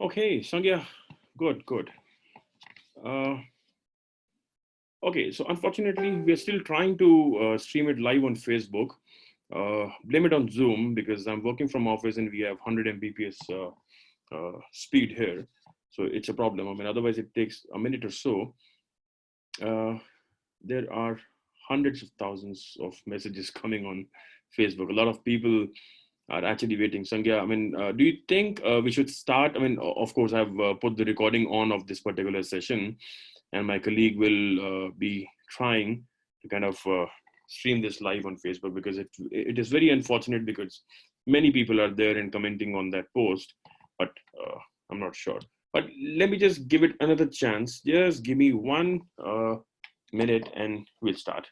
Okay, Sangya, good, good. Uh, okay, so unfortunately, we're still trying to stream it live on Facebook. Blame it on Zoom because I'm working from office and we have 100 Mbps speed here. So it's a problem. I mean, otherwise it takes a minute or so. Uh, there are hundreds of thousands of messages coming on Facebook. A lot of people are actually waiting. Sangya, I mean, do you think we should start? I mean, of course, I've put the recording on of this particular session, and my colleague will be trying to kind of stream this live on Facebook because it is very unfortunate because many people are there and commenting on that post, but I'm not sure. But let me just give it another chance. Just give me one minute and we'll start.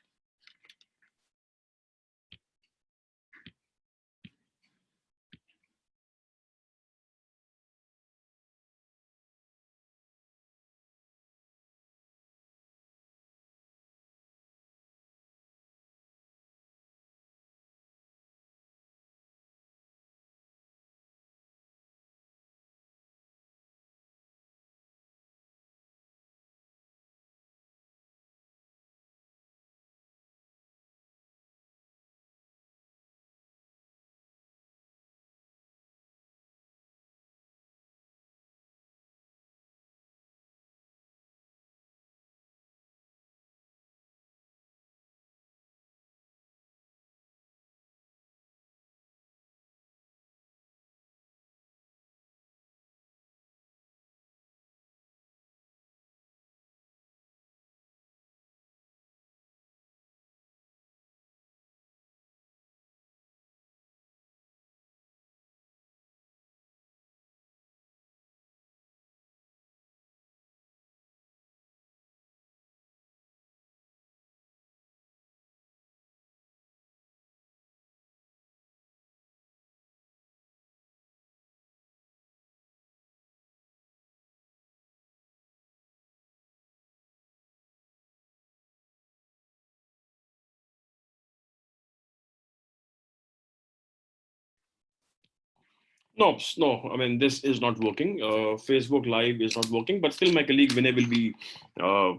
No, no. I mean, this is not working. Facebook Live is not working, but still, my colleague Vinay will be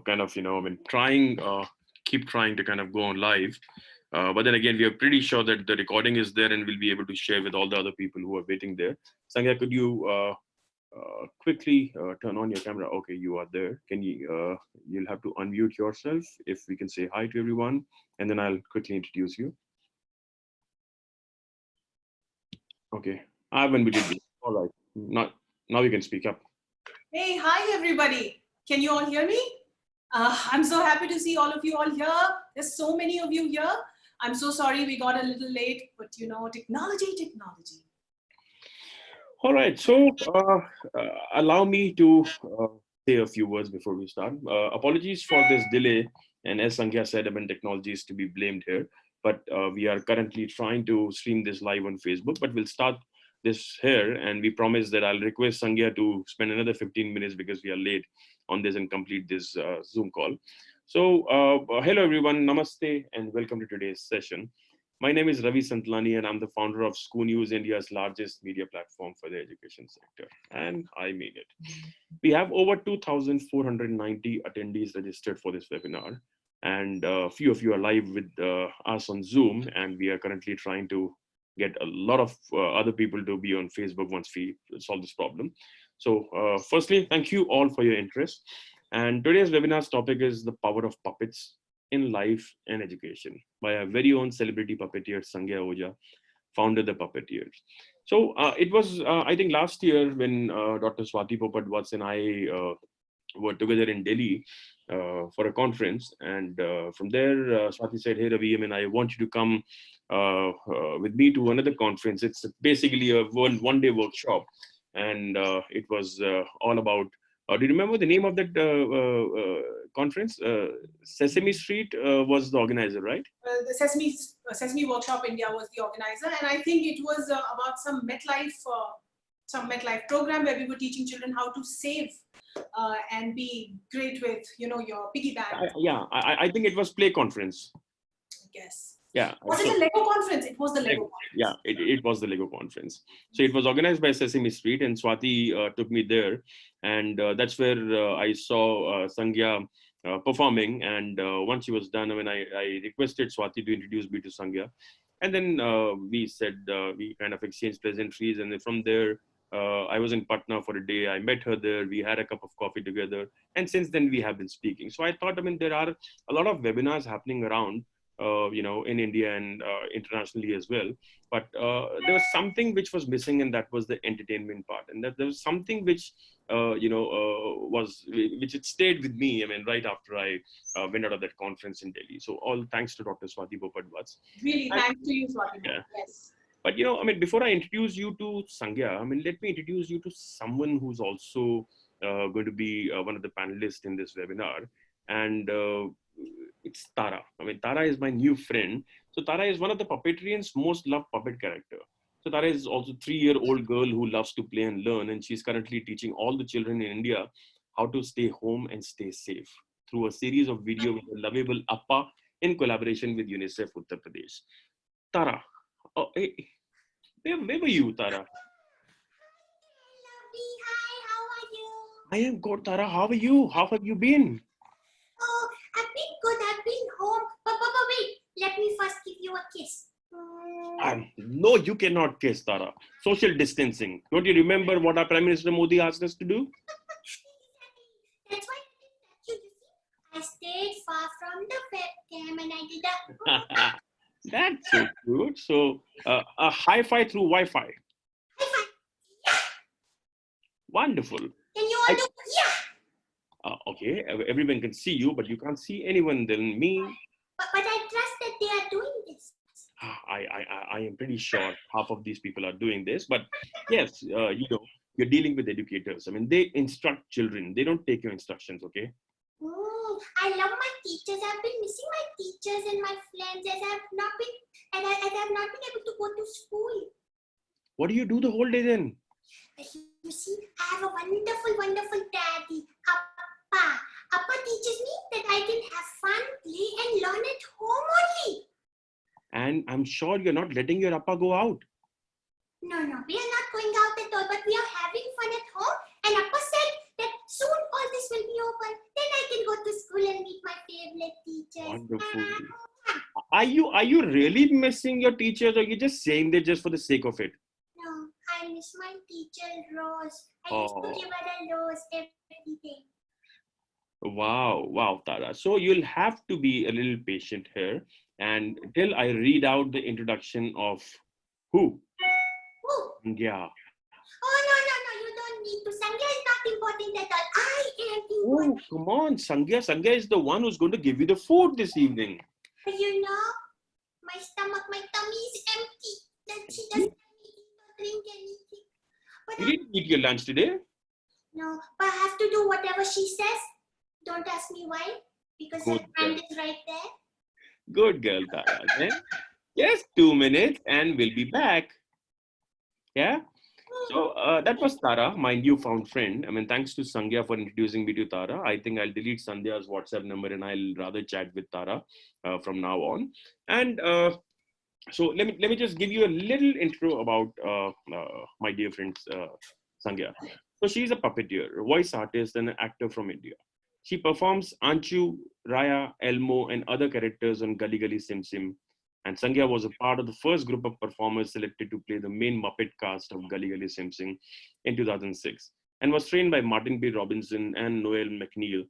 kind of, I mean, trying, keep trying to kind of go on live. But then again, we are pretty sure that the recording is there and we'll be able to share with all the other people who are waiting there. Sangya, could you quickly turn on your camera? Okay, you are there. Can you? You'll have to unmute yourself if we can say hi to everyone, and then I'll quickly introduce you. Okay, I've unmuted you. All right. Now you can speak up. Hey, hi everybody. Can you all hear me? I'm so happy to see all of you all here. There's so many of you here. I'm so sorry we got a little late, but technology. All right. So allow me to say a few words before we start. Apologies for this delay. And as Sangya said, I mean, technology is to be blamed here. But we are currently trying to stream this live on Facebook. But we'll start this here. And we promise that I'll request Sangya to spend another 15 minutes because we are late on this and complete this Zoom call. So hello, everyone. Namaste and welcome to today's session. My name is Ravi Santlani, and I'm the founder of ScooNews, India's largest media platform for the education sector. And I mean it. We have over 2,490 attendees registered for this webinar. And a few of you are live with us on Zoom, and we are currently trying to get a lot of other people to be on Facebook once we solve this problem. So firstly, thank you all for your interest. And today's webinar's topic is the power of puppets in life and education by our very own celebrity puppeteer, Sangya Ojha, founded the Puppetarians. So it was, I think, last year when Dr. Swati Popat Watts and I were together in Delhi for a conference. And from there, Swati said, hey, Ravi, I mean, I want you to come with me to another conference. It's basically a one-day workshop. And it was all about, do you remember the name of that conference? Sesame Street was the organizer, right? The Sesame Workshop India was the organizer, and I think it was about some MetLife program where we were teaching children how to save and be great with your piggy bank. I think it was Play Conference. I guess. Yeah. Was it So a Lego conference? It was the Lego conference. yeah, it was the Lego conference. So it was organized by Sesame Street, and Swati took me there, and that's where I saw Sangya performing. And once she was done, I requested Swati to introduce me to Sangya, and then we kind of exchanged pleasantries, and then from there. I was in Patna for a day. I met her there. We had a cup of coffee together, and since then we have been speaking. So I thought, there are a lot of webinars happening around, in India and internationally as well. But there was something which was missing, and that was the entertainment part. And that there was something which, which it stayed with me. Right after I went out of that conference in Delhi. So all thanks to Dr. Swati Bopadwats. Really, And, thanks to you, Swati. yeah. Yes. But before I introduce you to Sangya, let me introduce you to someone who's also going to be one of the panelists in this webinar, and it's Tara. Tara is my new friend. So Tara is one of the Puppetarians' most loved puppet character. So Tara is also a 3-year-old girl who loves to play and learn, and she's currently teaching all the children in India how to stay home and stay safe through a series of videos with a lovable Appa in collaboration with UNICEF Uttar Pradesh. Tara, oh, hey, where were you, Tara? Hi, how are you? I am good, Tara. How are you? How have you been? Oh, I've been good. I've been home. But wait, let me first give you a kiss. No, you cannot kiss, Tara. Social distancing. Don't you remember what our Prime Minister Modi asked us to do? That's why I didn't touch you. I stayed far from the webcam and I did a That's so good. So, a hi-fi through Wi-Fi. high five. Yeah. Wonderful. Can you all do? Yeah. Okay, everyone can see you, but you can't see anyone than me. But I trust that they are doing this. I am pretty sure half of these people are doing this, but yes, you're dealing with educators. They instruct children. They don't take your instructions, okay? I love my teachers. I've been missing my teachers and my friends as I've not been able to go to school. What do you do the whole day then? You see, I have a wonderful daddy, Appa. Appa teaches me that I can have fun, play, and learn at home only. And I'm sure you're not letting your Appa go out. No, we are not going out at all, but we are having fun at home. And Appa said that soon all this will be over. Then I can go to school and meet my favorite teachers. Wonderful. Are you really missing your teachers, or are you just saying that just for the sake of it? No, I miss my teacher Rose. I used to give her a rose every day. Wow, Tara. So you'll have to be a little patient here, and till I read out the introduction of who? Sangya. Oh, no, you don't need to. Sangya is not important at all. I am important. Oh, come on, Sangya. Sangya is the one who's going to give you the food this evening. But my tummy is empty. That she doesn't eat or drink anything. But You didn't eat your lunch today? no, but I have to do whatever she says. Don't ask me why, because her hand is right there. Good girl, Tara. Okay? Just 2 minutes and we'll be back. Yeah? So that was Tara, my newfound friend. Thanks to Sangya for introducing me to Tara. I think I'll delete Sandhya's WhatsApp number and I'll rather chat with Tara from now on. And so let me just give you a little intro about my dear friend Sangya. So she's a puppeteer, a voice artist, and an actor from India. She performs Anchu, Raya, Elmo, and other characters on Gully Gully Sim Sim. And Sangya was a part of the first group of performers selected to play the main Muppet cast of Gully Gully Sim Sim in 2006, and was trained by Martin B. Robinson and Noel McNeil.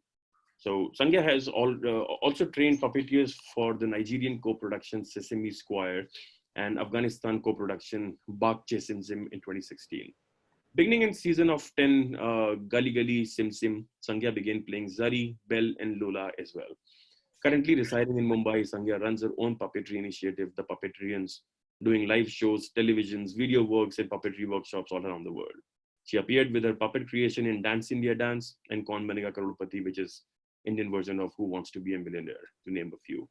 So Sangya has also trained puppeteers for the Nigerian co-production Sesame Square and Afghanistan co-production Bakche Sim Sim in 2016. Beginning in season of 10 Gully Gully Sim Sim, Sangya began playing Zari, Belle, and Lola as well. Currently residing in Mumbai, Sangya runs her own puppetry initiative, the Puppetarians, doing live shows, televisions, video works, and puppetry workshops all around the world. She appeared with her puppet creation in Dance India Dance and Kaun Banega Crorepati, which is Indian version of Who Wants to Be a Millionaire, to name a few.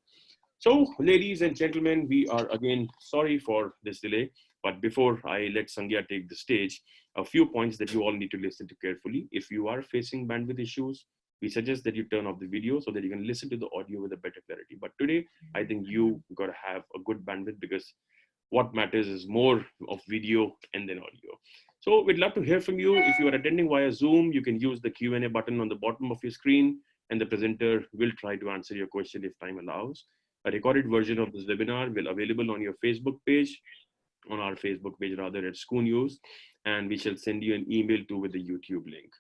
So, ladies and gentlemen, we are again sorry for this delay. But before I let Sangya take the stage, a few points that you all need to listen to carefully. If you are facing bandwidth issues, we suggest that you turn off the video so that you can listen to the audio with a better clarity. But today, I think you got to have a good bandwidth, because what matters is more of video and then audio. So we'd love to hear from you. If you are attending via Zoom, you can use the Q&A button on the bottom of your screen, and the presenter will try to answer your question if time allows. A recorded version of this webinar will be available on your Facebook page, on our Facebook page rather, at ScooNews, and we shall send you an email too with the YouTube link.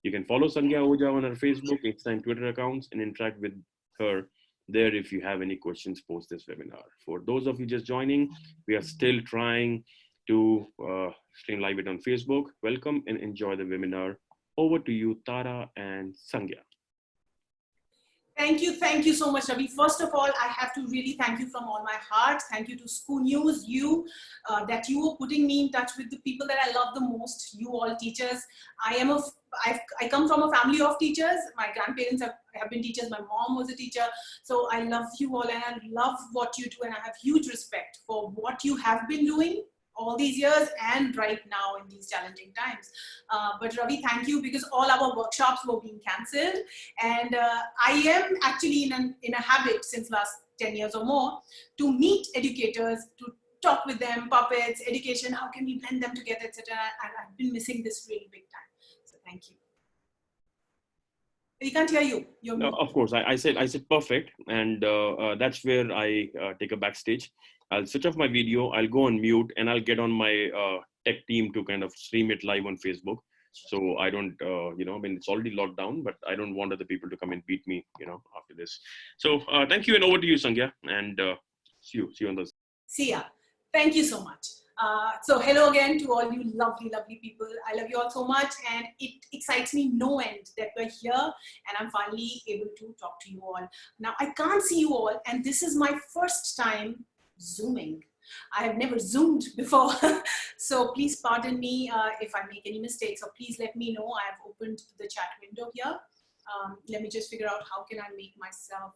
You can follow Sangya Ojha on her Facebook, Insta, and Twitter accounts and interact with her there if you have any questions post this webinar. For those of you just joining, we are still trying to stream live it on Facebook. Welcome and enjoy the webinar. Over to you, Tara and Sangya. Thank you so much, Ravi. First of all, I have to really thank you from all my heart. Thank you to ScooNews, that you were putting me in touch with the people that I love the most, you all teachers. I come from a family of teachers. My grandparents have been teachers. My mom was a teacher. So I love you all, and I love what you do, and I have huge respect for what you have been doing all these years and right now in these challenging times. But Ravi, thank you, because all our workshops were being cancelled, and I am actually in a habit since last 10 years or more to meet educators, to talk with them, puppets, education, how can we blend them together, etc. And I've been missing this really big time. So thank you. We can't hear you. No, of course, I said perfect, and that's where I take a backstage. I'll switch off my video, I'll go on mute, and I'll get on my tech team to kind of stream it live on Facebook. So I don't, I mean, it's already locked down, but I don't want other people to come and beat me, after this. So thank you, and over to you, Sangya, and see you on the. See ya. Thank you so much. So hello again to all you lovely people. I love you all so much, and it excites me no end that we're here and I'm finally able to talk to you all. Now I can't see you all, and this is my first time Zooming. I have never Zoomed before. So please pardon me if I make any mistakes, or please let me know. I have opened the chat window here. Let me just figure out how can I make myself,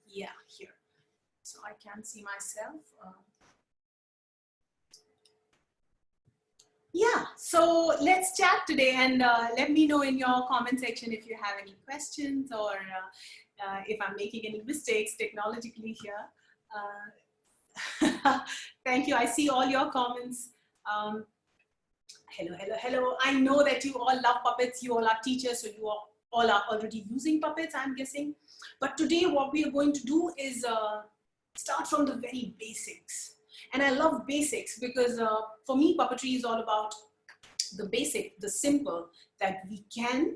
here. So I can see myself. Yeah, so let's chat today, and let me know in your comment section if you have any questions, or if I'm making any mistakes technologically here. Thank you. I see all your comments. Hello. I know that you all love puppets. You all are teachers, so you all are already using puppets, I'm guessing. But today what we are going to do is start from the very basics. And I love basics because for me, puppetry is all about the basic, the simple, that we can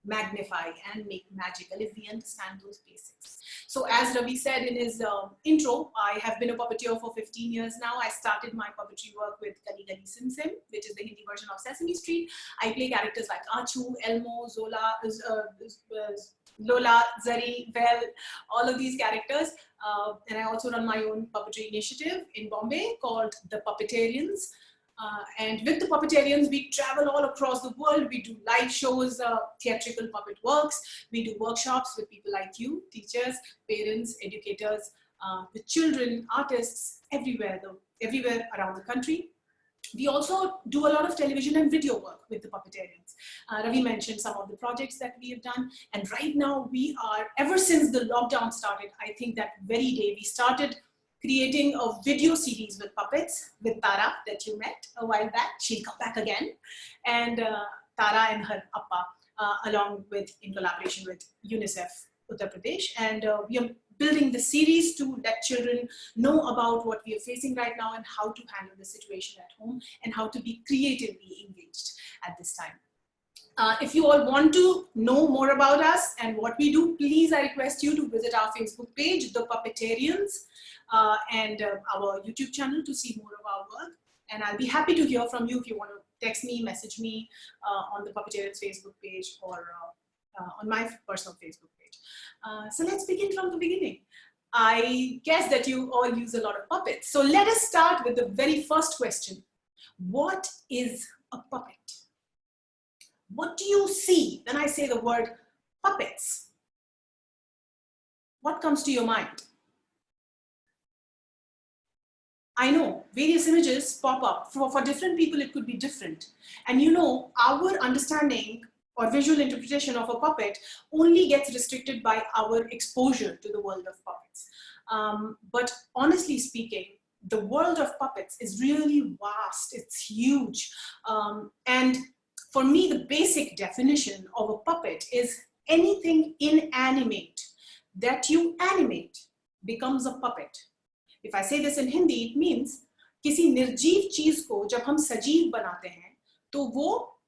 magnify and make magical if we understand those basics. So as Ravi said in his intro, I have been a puppeteer for 15 years now. I started my puppetry work with Gali Gali Sim Sim, which is the Hindi version of Sesame Street. I play characters like Achu, Elmo, Zola, Lola, Zari, Belle, all of these characters. And I also run my own puppetry initiative in Bombay called the Puppetarians. And with the Puppetarians, we travel all across the world. We do live shows, theatrical puppet works. We do workshops with people like you, teachers, parents, educators, with children, artists, everywhere around the country. We also do a lot of television and video work with the Puppetarians. Ravi mentioned some of the projects that we have done. And right now we are, ever since the lockdown started, I think that very day, we started creating a video series with puppets with Tara that you met a while back. She'll come back again. And Tara and her appa, along with, in collaboration with UNICEF Uttar Pradesh. And we are building the series to let children know about what we are facing right now and how to handle the situation at home and how to be creatively engaged at this time. If you all want to know more about us and what we do, please, I request you to visit our Facebook page, The Puppetarians, and our YouTube channel to see more of our work. And I'll be happy to hear from you if you want to text me, message me on the Puppetarians Facebook page or on my personal Facebook page. So let's begin from the beginning. I guess that you all use a lot of puppets. So let us start with the very first question. What is a puppet? What do you see when I say the word puppets? What comes to your mind? I know various images pop up. For different people, it could be different. And you know, our understanding or visual interpretation of a puppet only gets restricted by our exposure to the world of puppets. But honestly speaking, the world of puppets is really vast, it's huge. And for me, the basic definition of a puppet is anything inanimate that you animate becomes a puppet. If I say this in Hindi, it means किसी निर्जीव चीज को जब हम सजीव बनाते हैं तो वो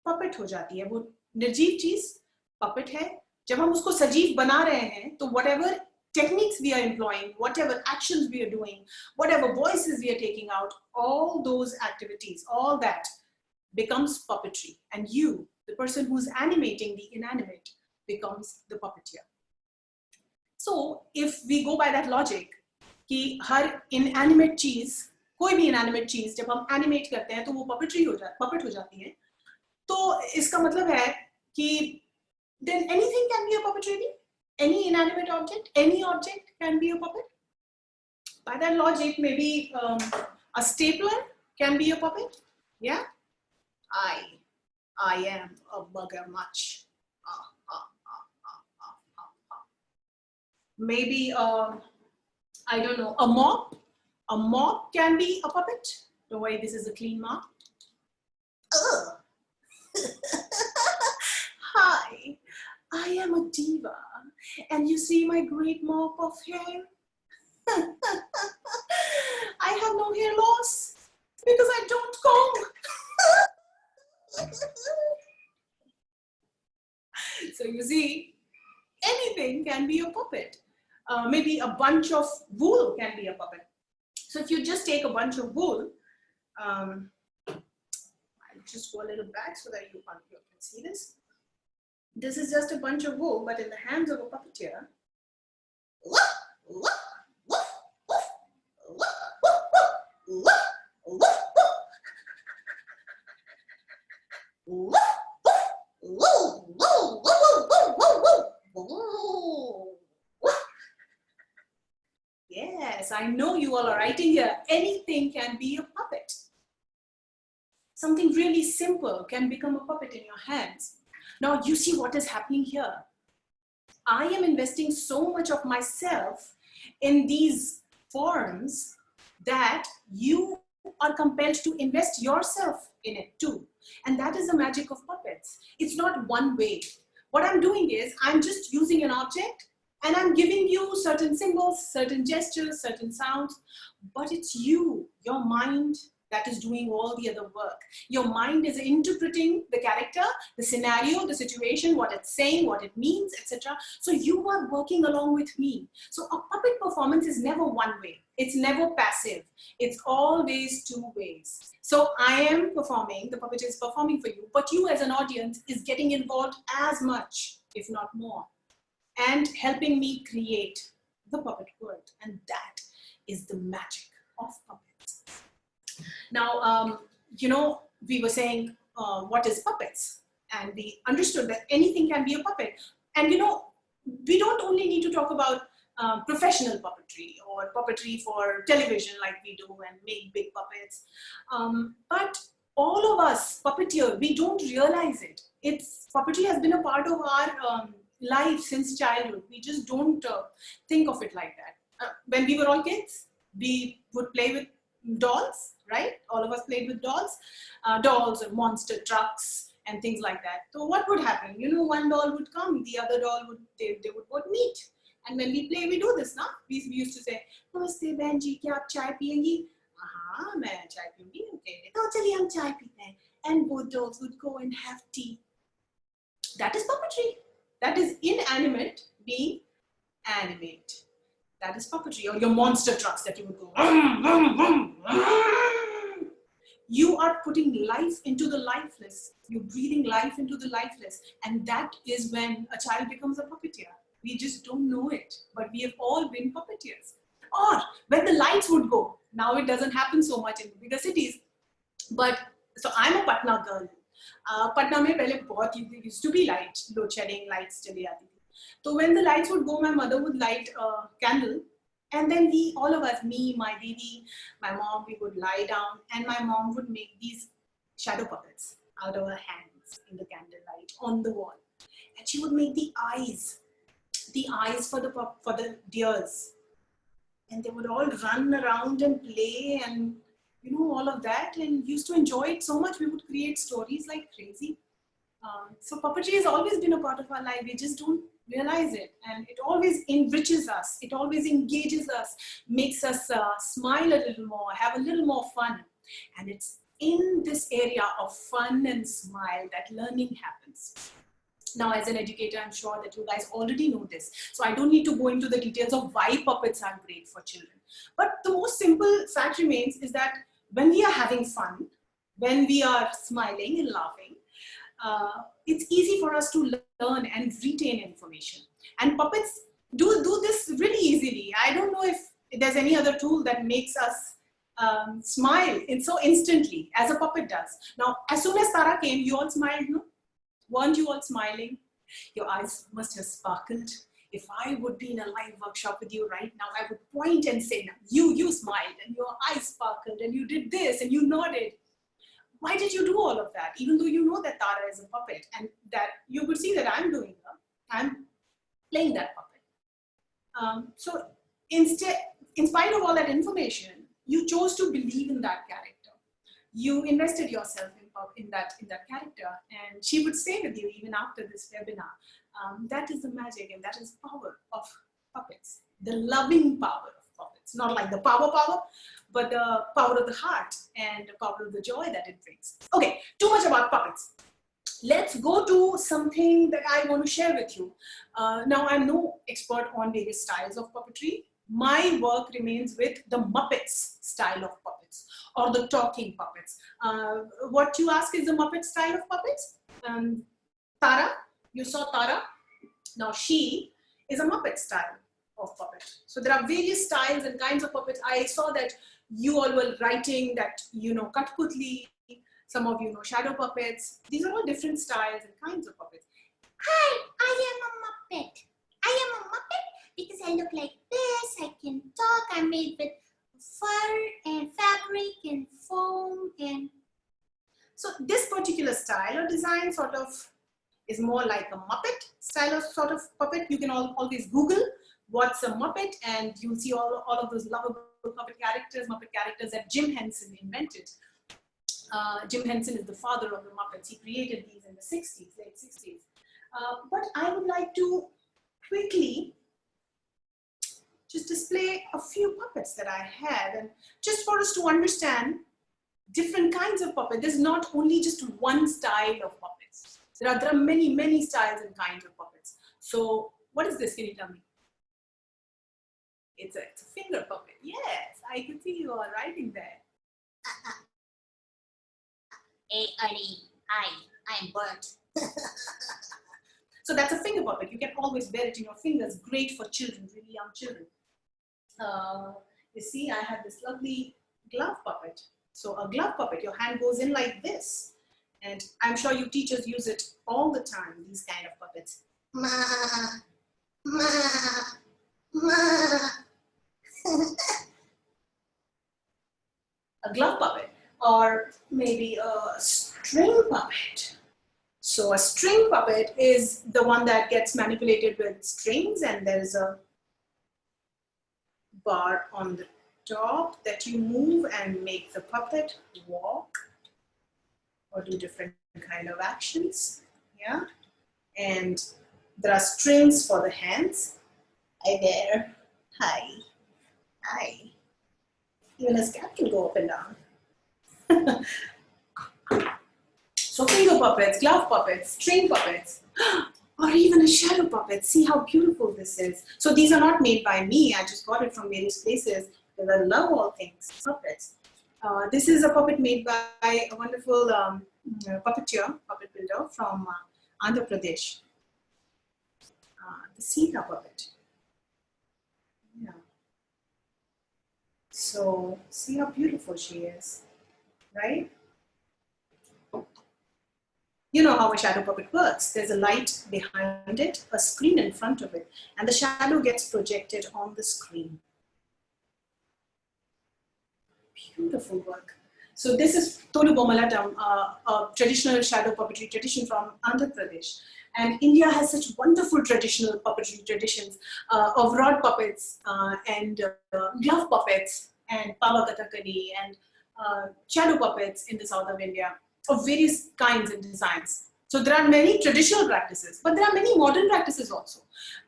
puppet हो जाती है. वो निर्जीव चीज puppet है. जब हम उसको सजीव बना रहे हैं तो whatever techniques we are employing, whatever actions we are doing, whatever voices we are taking out, all those activities, all that becomes puppetry. And you, the person who's animating the inanimate, becomes the puppeteer. So if we go by that logic, कि हर inanimate चीज, कोई भी inanimate चीज जब हम animate करते हैं तो वो puppet हो जाती है. तो इसका मतलब है कि then anything can be a puppet really? Any inanimate object, any object can be a puppet. By that logic, maybe a stapler can be a puppet. Yeah, I am a bugger much. Maybe I don't know, a mop. A mop can be a puppet. Don't worry, this is a clean mop. Hi, I am a diva, and you see my great mop of hair? I have no hair loss because I don't comb. So you see, anything can be a puppet. Maybe a bunch of wool can be a puppet. So if you just take a bunch of wool, I'll just go a little back so that you can see this. This is just a bunch of wool, but in the hands of a puppeteer, yes, I know you all are writing here. Anything can be a puppet. Something really simple can become a puppet in your hands. Now you see what is happening here. I am investing so much of myself in these forms that you are compelled to invest yourself in it too. And that is the magic of puppets. It's not one way. What I'm doing is I'm just using an object and I'm giving you certain symbols, certain gestures, certain sounds, but it's you, your mind, that is doing all the other work. Your mind is interpreting the character, the scenario, the situation, what it's saying, what it means, etc. So you are working along with me. So a puppet performance is never one way. It's never passive. It's always two ways. So I am performing, the puppet is performing for you, but you as an audience is getting involved as much, if not more, and helping me create the puppet world. And that is the magic of puppets. Now, you know, we were saying, what is puppets? And we understood that anything can be a puppet. And, you know, we don't only need to talk about professional puppetry or puppetry for television like we do and make big puppets. But all of us puppeteer, we don't realize it. Puppetry has been a part of our life since childhood. We just don't think of it like that. When we were all kids, we would play with dolls, right? All of us played with dolls, dolls or monster trucks and things like that. So what would happen? You know, one doll would come, the other doll would, they would put meat. And when we play, we do this, na? We used to say, "Namaste, बहन जी, क्या आप चाय पिएंगी?" हाँ, मैं चाय पीऊंगी. Okay, तो चलिए हम चाय पीते हैं. And both dolls would go and have tea. That is puppetry. That is inanimate being animate. That is puppetry. Or your monster trucks that you would go. You are putting life into the lifeless. You're breathing life into the lifeless. And that is when a child becomes a puppeteer. We just don't know it, but we have all been puppeteers. Or when the lights would go. Now it doesn't happen so much in the bigger cities. But, so I'm a Patna girl. Patna mein pehle bahut used to be light, load shedding, lights chali aati thi. So when the lights would go, my mother would light a candle. And then we, all of us, me, my didi, my mom, we would lie down and my mom would make these shadow puppets out of her hands. paintings in the candlelight on the wall. And she would make the eyes for the deers. And they would all run around and play and, you know, all of that, and used to enjoy it so much. We would create stories like crazy. So puppetry has always been a part of our life. We just don't realize it, and it always enriches us. It always engages us, makes us smile a little more, have a little more fun. And it's in this area of fun and smile that learning happens. Now, as an educator, I'm sure that you guys already know this. So I don't need to go into the details of why puppets are great for children. But the most simple fact remains is that when we are having fun, when we are smiling and laughing, it's easy for us to learn and retain information. And puppets do this really easily. I don't know if there's any other tool that makes us smile so instantly as a puppet does. Now, as soon as Tara came, you all smiled, no? Weren't you all smiling? Your eyes must have sparkled. If I would be in a live workshop with you right now, I would point and say, you smiled and your eyes sparkled and you did this and you nodded. Why did you do all of that? Even though you know that Tara is a puppet and that you could see that I'm playing that puppet. So instead, in spite of all that information, you chose to believe in that character. You invested yourself in that character, and she would stay with you even after this webinar. That is the magic, and that is power of puppets, the loving power of puppets. Not like the power, but the power of the heart and the power of the joy that it brings. Okay, too much about puppets. Let's go to something that I want to share with you. Now, I'm no expert on various styles of puppetry. My work remains with the Muppets style of puppets, or the talking puppets. What you ask is the Muppet style of puppets. Tara, you saw Tara. Now she is a Muppet style of puppet. So there are various styles and kinds of puppets. I saw that you all were writing that you know Kathputli, some of you know shadow puppets. These are all different styles and kinds of puppets. Hi, I am a Muppet. I am a Muppet because I look like this. I can talk. I'm made with fur and fabric and foam and... So this particular style or design sort of is more like a Muppet style of sort of puppet. You can always Google what's a Muppet and you'll see all of those lovable Muppet characters that Jim Henson invented. Jim Henson is the father of the Muppets. He created these in the 60s, late 60s. But I would like to quickly just display a few puppets that I have, and just for us to understand different kinds of puppets. There's not only just one style of puppets. There are many, many styles and kinds of puppets. So what is this? Can you tell me? It's a finger puppet. Yes, I can see you are writing there. Hey, Ernie, I'm burnt. So that's a finger puppet. You can always wear it in your fingers. Great for children, really young children. You see, I have this lovely glove puppet. So a glove puppet, your hand goes in like this. And I'm sure you teachers use it all the time, these kind of puppets. Ma, ma, ma. A glove puppet, or maybe a string puppet. So a string puppet is the one that gets manipulated with strings, and there's a bar on the top that you move and make the puppet walk or do different kind of actions. Yeah, and there are strings for the hands. Hi there. Hi. Hi. Even his cap can go up and down. So finger puppets, glove puppets, string puppets, or even a shadow puppet. See how beautiful this is. So these are not made by me. I just got it from various places. Because I love all things puppets. This is a puppet made by a wonderful puppet builder from Andhra Pradesh. The Sita puppet. Yeah. So see how beautiful she is, right? You know how a shadow puppet works. There's a light behind it, a screen in front of it, and the shadow gets projected on the screen. Beautiful work. So this is Tolu Bomalatam, a traditional shadow puppetry tradition from Andhra Pradesh. And India has such wonderful traditional puppetry traditions of rod puppets and glove puppets and Pava Kathakali and shadow puppets in the south of India of various kinds and designs. So there are many traditional practices, but there are many modern practices also.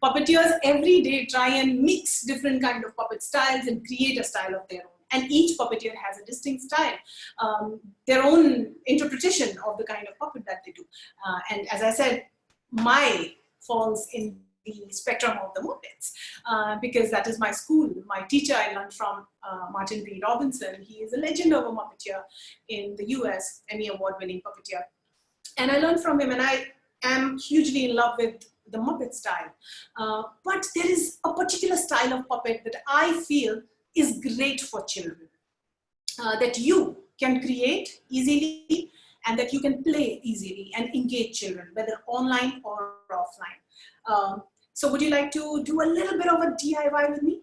Puppeteers every day try and mix different kind of puppet styles and create a style of their own. And each puppeteer has a distinct style, their own interpretation of the kind of puppet that they do. And as I said, my falls in the spectrum of the Muppets because that is my school. My teacher I learned from, Martin B. Robinson. He is a legend of a Muppeteer in the US, Emmy Award-winning puppeteer. And I learned from him, and I am hugely in love with the Muppet style. But there is a particular style of puppet that I feel is great for children, that you can create easily and that you can play easily and engage children, whether online or offline. So would you like to do a little bit of a DIY with me?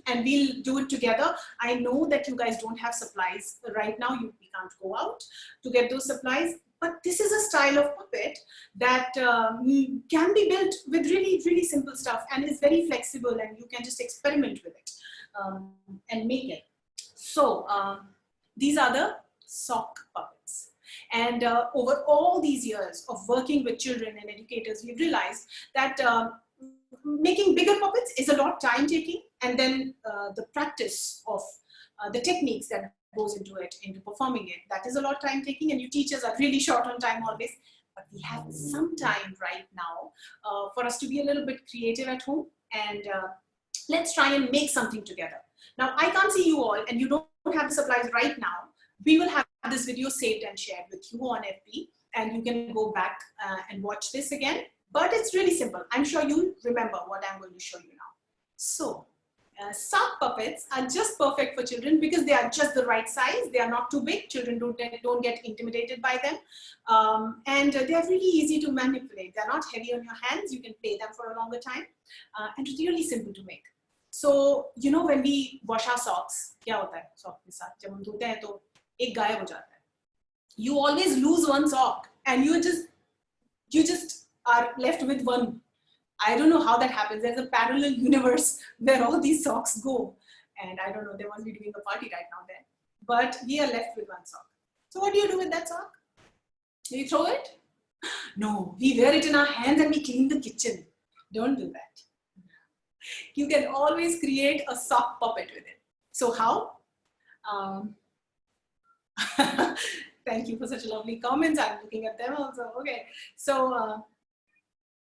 And we'll do it together. I know that you guys don't have supplies right now. We can't go out to get those supplies. But this is a style of puppet that can be built with really, really simple stuff and is very flexible, and you can just experiment with it and make it. So these are the sock puppets. And over all these years of working with children and educators, we've realized that making bigger puppets is a lot time taking, and then the practice of the techniques that goes into it, into performing it, that is a lot time taking, and you teachers are really short on time always. But we have some time right now for us to be a little bit creative at home, and let's try and make something together. Now, I can't see you all, and you don't have the supplies right now. We will have this video saved and shared with you on FB, and you can go back and watch this again. But it's really simple. I'm sure you remember what I'm going to show you now. So, sock puppets are just perfect for children because they are just the right size. They are not too big. Children don't get intimidated by them. And they are really easy to manipulate. They're not heavy on your hands. You can play them for a longer time. And really simple to make. So, you know, when we wash our socks, क्या होता है sock के साथ? जब हम धोते हैं तो एक गायब हो जाता है. You always lose one sock, and you just are left with one. I don't know how that happens. There's a parallel universe where all these socks go. And I don't know, they must be doing a party right now there. But we are left with one sock. So what do you do with that sock? Do you throw it? No, we wear it in our hands and we clean the kitchen. Don't do that. You can always create a sock puppet with it. So how? Thank you for such lovely comments. I'm looking at them also. Okay. So,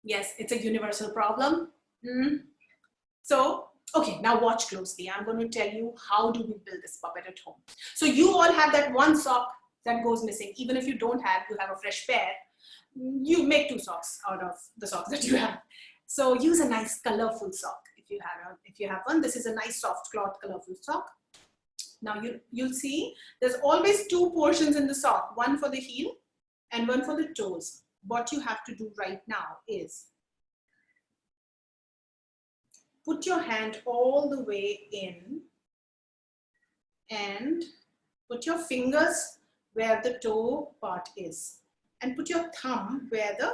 yes, it's a universal problem. So, okay, now watch closely. I'm going to tell you how do we build this puppet at home. So you all have that one sock that goes missing. Even if you don't have, you have a fresh pair. You make two socks out of the socks that you have. So use a nice colorful sock if you have one. This is a nice soft cloth colorful sock. Now you'll see there's always two portions in the sock, one for the heel and one for the toes. What you have to do right now is put your hand all the way in and put your fingers where the toe part is and put your thumb where the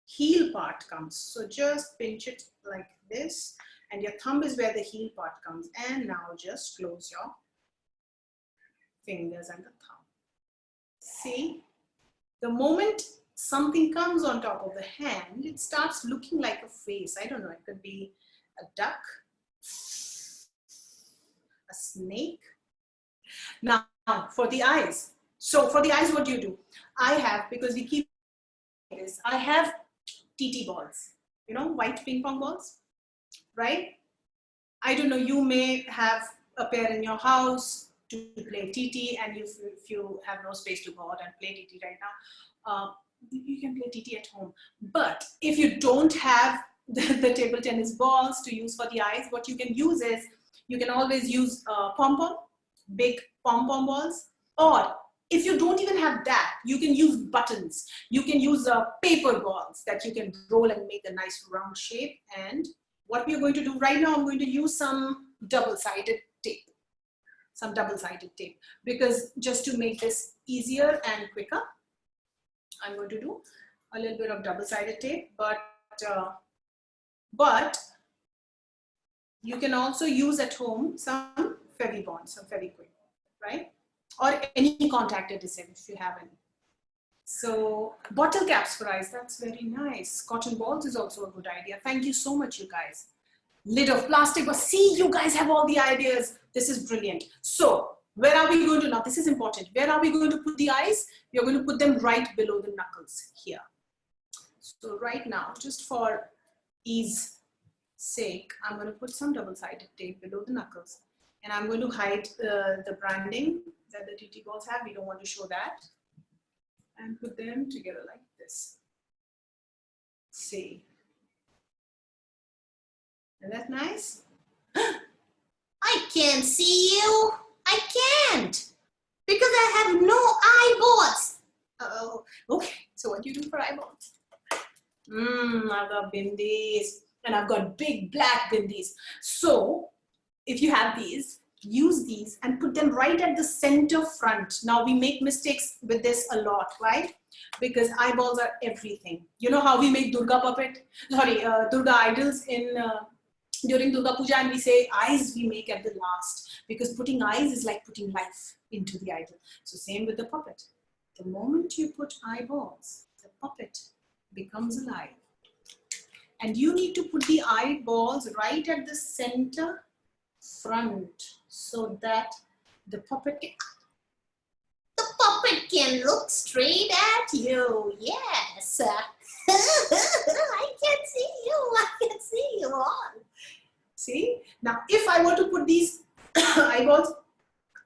heel part comes. So just pinch it like this, and your thumb is where the heel part comes. And now just close your fingers and the thumb. See, the moment something comes on top of the hand, it starts looking like a face. I don't know, it could be a duck, a snake. Now for the eyes. So for the eyes, what do you do? I have, because we keep this, I have TT balls, you know, white ping pong balls, right? I don't know, you may have a pair in your house to play TT, and if you have no space to go out and play TT right now, you can play TT at home. But if you don't have the table tennis balls to use for the eyes, what you can use is, you can always use pom-pom, big pom-pom balls, or if you don't even have that, you can use buttons. You can use paper balls that you can roll and make a nice round shape. And what we're going to do right now, I'm going to use some double-sided tape. some double-sided tape, because just to make this easier and quicker, I'm going to do a little bit of double-sided tape, but you can also use at home some Fevibond, some Fevikwik, right? Or any contact adhesive if you have any. So bottle caps for eyes, that's very nice. Cotton balls is also a good idea. Thank you so much, you guys. Lid of plastic, but see, you guys have all the ideas. This is brilliant. So where are we going to now? This is important. Where are we going to put the eyes? We are going to put them right below the knuckles here. So right now, just for ease sake, I'm going to put some double-sided tape below the knuckles, and I'm going to hide the branding that the TT balls have. We don't want to show that, and put them together like this. See, isn't that nice? I can't see you. I can't, because I have no eyeballs. Oh, okay. So what do you do for eyeballs? I've got bindis, and I've got big black bindis. So if you have these, use these and put them right at the center front. Now we make mistakes with this a lot, right? Because eyeballs are everything. You know how we make Durga Durga idols in during Durga Puja, and we say eyes we make at the last, because putting eyes is like putting life into the idol. So same with the puppet. The moment you put eyeballs, the puppet becomes alive. And you need to put the eyeballs right at the center front so that the puppet can look straight at you. Yes. I can see you. I can see you all. See? Now, if I were to put these eyeballs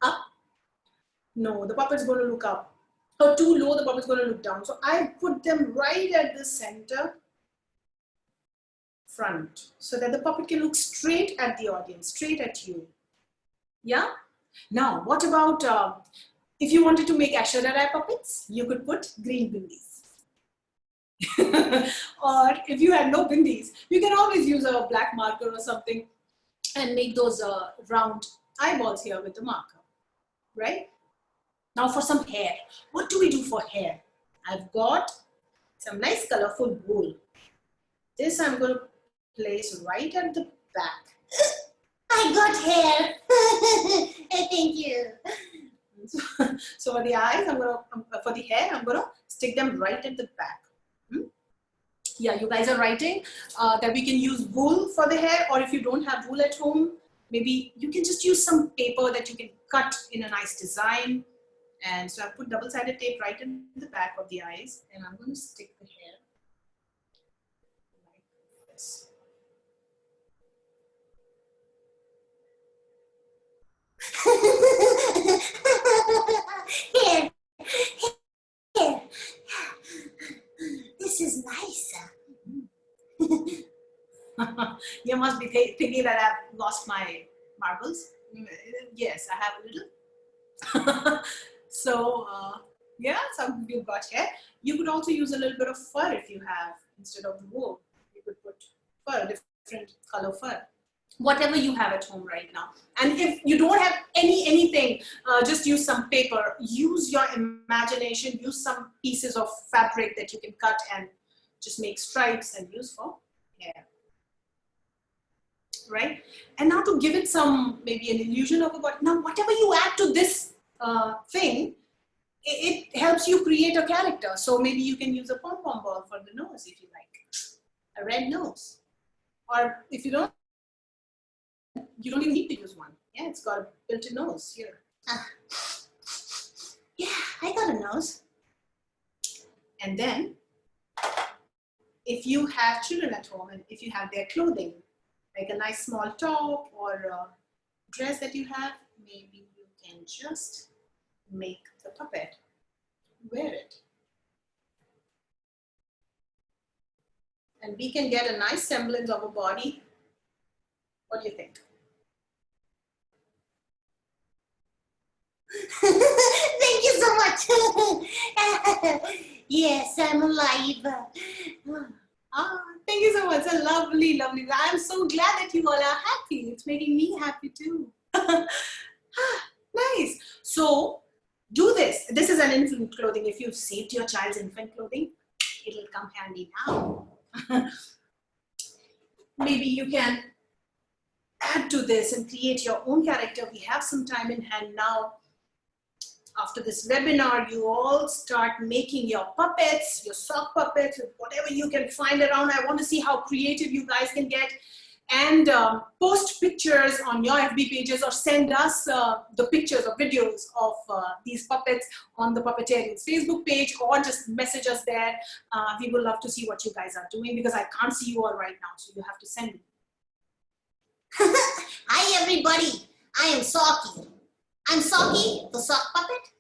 up, no, the puppet's going to look up. Or too low, the puppet's going to look down. So I put them right at the center front so that the puppet can look straight at the audience, straight at you. Yeah? Now, what about if you wanted to make Ashwarya puppets, you could put green bindis. Or if you had no bindis, you can always use a black marker or something and make those round eyeballs here with the marker, right? Now for some hair, what do we do for hair? I've got some nice colorful wool. This I'm going to place right at the back. I got hair. Thank you. So for the eyes, for the hair, I'm going to stick them right at the back. Yeah, you guys are writing that we can use wool for the hair, or if you don't have wool at home, maybe you can just use some paper that you can cut in a nice design. And so I put double-sided tape right in the back of the eyes, and I'm going to stick the hair like this. Here. Here. This is nice. You must be thinking that I've lost my marbles. Yes, I have a little. So yeah, some you've got hair. You could also use a little bit of fur if you have, instead of wool. You could put fur, different color fur. Whatever you have at home right now. And if you don't have anything, just use some paper. Use your imagination. Use some pieces of fabric that you can cut and just make stripes and use for hair. Right? And now to give it some, maybe an illusion of a body. Now, whatever you add to this thing, it helps you create a character. So maybe you can use a pom-pom ball for the nose if you like. A red nose. Or if you don't even need to use one. Yeah, it's got a built-in nose here. Yeah, I got a nose. And then, if you have children at home and if you have their clothing, like a nice small top or a dress that you have, maybe you can just make the puppet wear it. And we can get a nice semblance of a body. What do you think? Thank you so much. Yes, I'm alive. Thank you so much. It's a lovely, lovely. I'm so glad that you all are happy. It's making me happy too. this. This is an infant clothing. If you've saved your child's infant clothing, it'll come handy now. Maybe you can add to this and create your own character. We have some time in hand now. After this webinar, you all start making your puppets, your sock puppets, whatever you can find around. I want to see how creative you guys can get. And post pictures on your FB pages, or send us the pictures or videos of these puppets on the Puppetarians Facebook page, or just message us there. We would love to see what you guys are doing, because I can't see you all right now, so you have to send me. Hi everybody, I am Socky. I'm Socky, the sock puppet.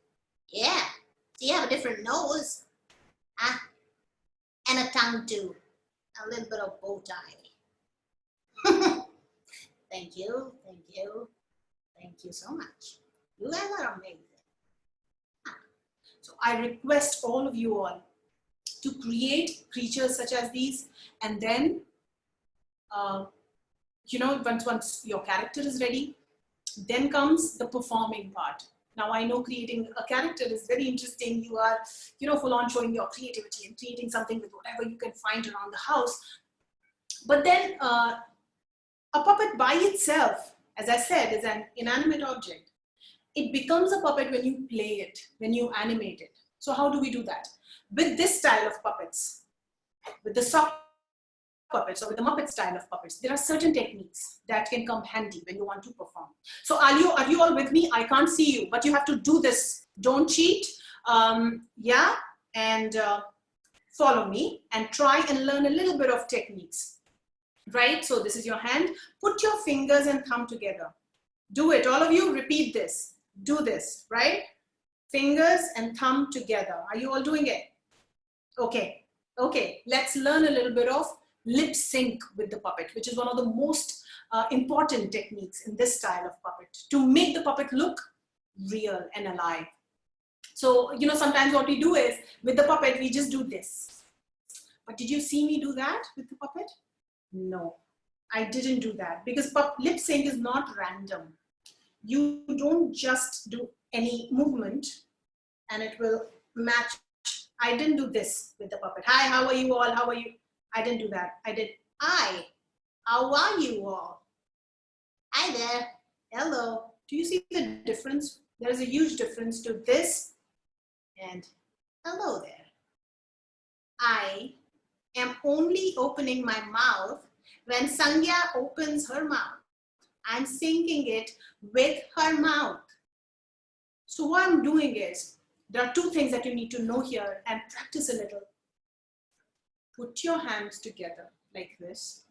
Yeah, so you have a different nose. And a tongue too. A little bit of bow tie. Thank you, thank you. Thank you so much. You guys are amazing. So I request all of you all to create creatures such as these, and then, you know, once your character is ready, then comes the performing part. Now, I know creating a character is very interesting. You are, you know, full on showing your creativity and creating something with whatever you can find around the house. But then a puppet by itself, as I said, is an inanimate object. It becomes a puppet when you play it, when you animate it. So how do we do that? With this style of puppets, with the sock puppets or with the Muppet style of puppets, there are certain techniques that can come handy when you want to perform. So are you all with me? I can't see you, but you have to do this. Don't cheat. Yeah, and follow me and try and learn a little bit of techniques. Right? So this is your hand. Put your fingers and thumb together. Do it. All of you repeat this. Do this, right? Fingers and thumb together. Are you all doing it? Okay. Okay. Let's learn a little bit of lip sync with the puppet, which is one of the most important techniques in this style of puppet, to make the puppet look real and alive. So, you know, sometimes what we do is, with the puppet, we just do this. But did you see me do that with the puppet? No, I didn't do that, because lip sync is not random. You don't just do any movement and it will match. I didn't do this with the puppet. Hi, how are you all? How are you? I didn't do that. I did, hi, how are you all? Hi there. Hello. Do you see the difference? There's a huge difference to this and hello there. I am only opening my mouth when Sangya opens her mouth. I'm syncing it with her mouth. So what I'm doing is, there are two things that you need to know here and practice a little. Put your hands together like this.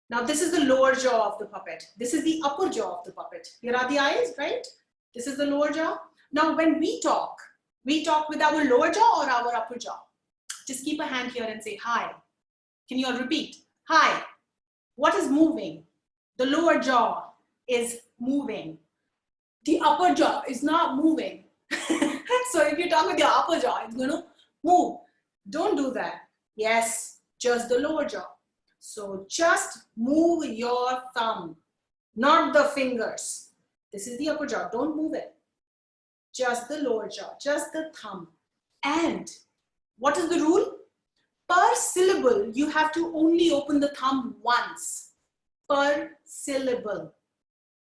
Now this is the lower jaw of the puppet. This is the upper jaw of the puppet. Here are the eyes, right? This is the lower jaw. Now when we talk with our lower jaw or our upper jaw. Just keep a hand here and say hi. Can you all repeat? Hi. What is moving? The lower jaw is moving. The upper jaw is not moving. So if you talk with your upper jaw, it's going to move. Don't do that. Yes, just the lower jaw. So just move your thumb, not the fingers. This is the upper jaw. Don't move it. Just the lower jaw, just the thumb. And what is the rule? Per syllable, you have to only open the thumb once. Per syllable.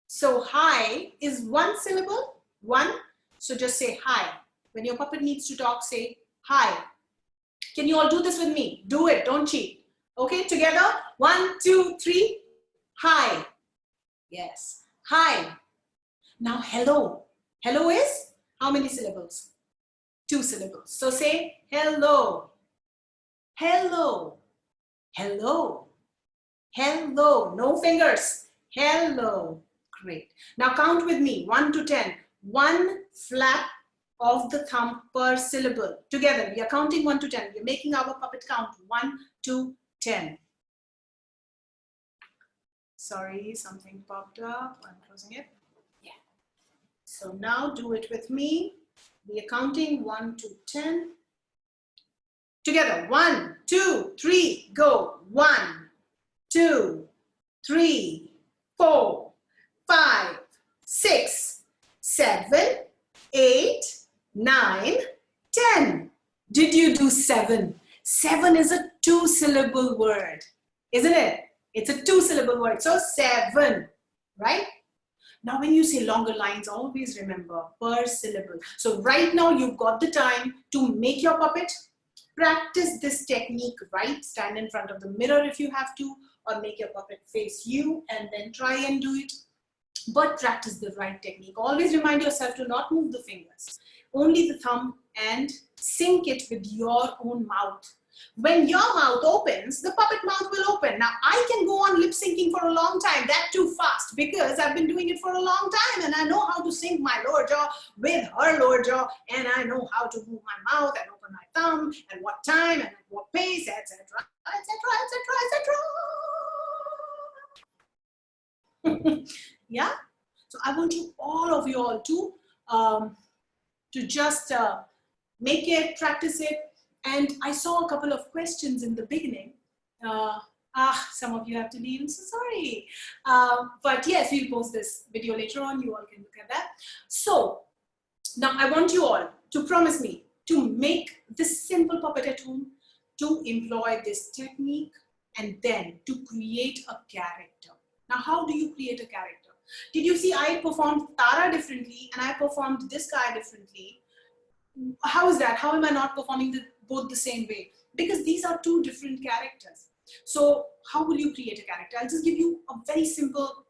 So hi is one syllable, one. So just say hi. When your puppet needs to talk, say hi. Can you all do this with me? Do it, don't cheat. Okay, together. 1, 2, 3. Hi. Yes. Hi. Now hello. Hello is how many syllables? 2 syllables. So say hello. Hello. Hello. Hello. No fingers. Hello. Great. Now count with me. 1 to 10. 1 flap of the thumb per syllable. Together, we are counting 1 to 10. We are making our puppet count 1 to 10. Sorry, something popped up. I'm closing it. Yeah. So now do it with me. We are counting 1 to 10. Together, 1, 2, 3, go. 1, 2, 3, 4, 5, 6, 7, 8, 9, 10. Did you do 7? 7 is a 2-syllable word, isn't it? It's a 2-syllable word. So 7, right? Now, when you say longer lines, always remember per syllable. So right now, you've got the time to make your puppet. Practice this technique, right? Stand in front of the mirror if you have to, or make your puppet face you and then try and do it. But practice the right technique. Always remind yourself to not move the fingers, only the thumb, and sync it with your own mouth. When your mouth opens, the puppet mouth will open. Now, I can go on lip syncing for a long time, that too fast, because I've been doing it for a long time and I know how to sync my lower jaw with her lower jaw, and I know how to move my mouth and open my thumb and what time and at what pace, etc., etc., etc. Yeah, so I want you all to just make it, practice it. And I saw a couple of questions in the beginning. Some of you have to leave, I'm so sorry. But yes, we'll post this video later on. You all can look at that. So now I want you all to promise me to make this simple puppet at home, to employ this technique, and then to create a character. Now, how do you create a character? Did you see I performed Tara differently and I performed this guy differently? How is that? How am I not performing both the same way? Because these are two different characters. So how will you create a character? I'll just give you a very simple,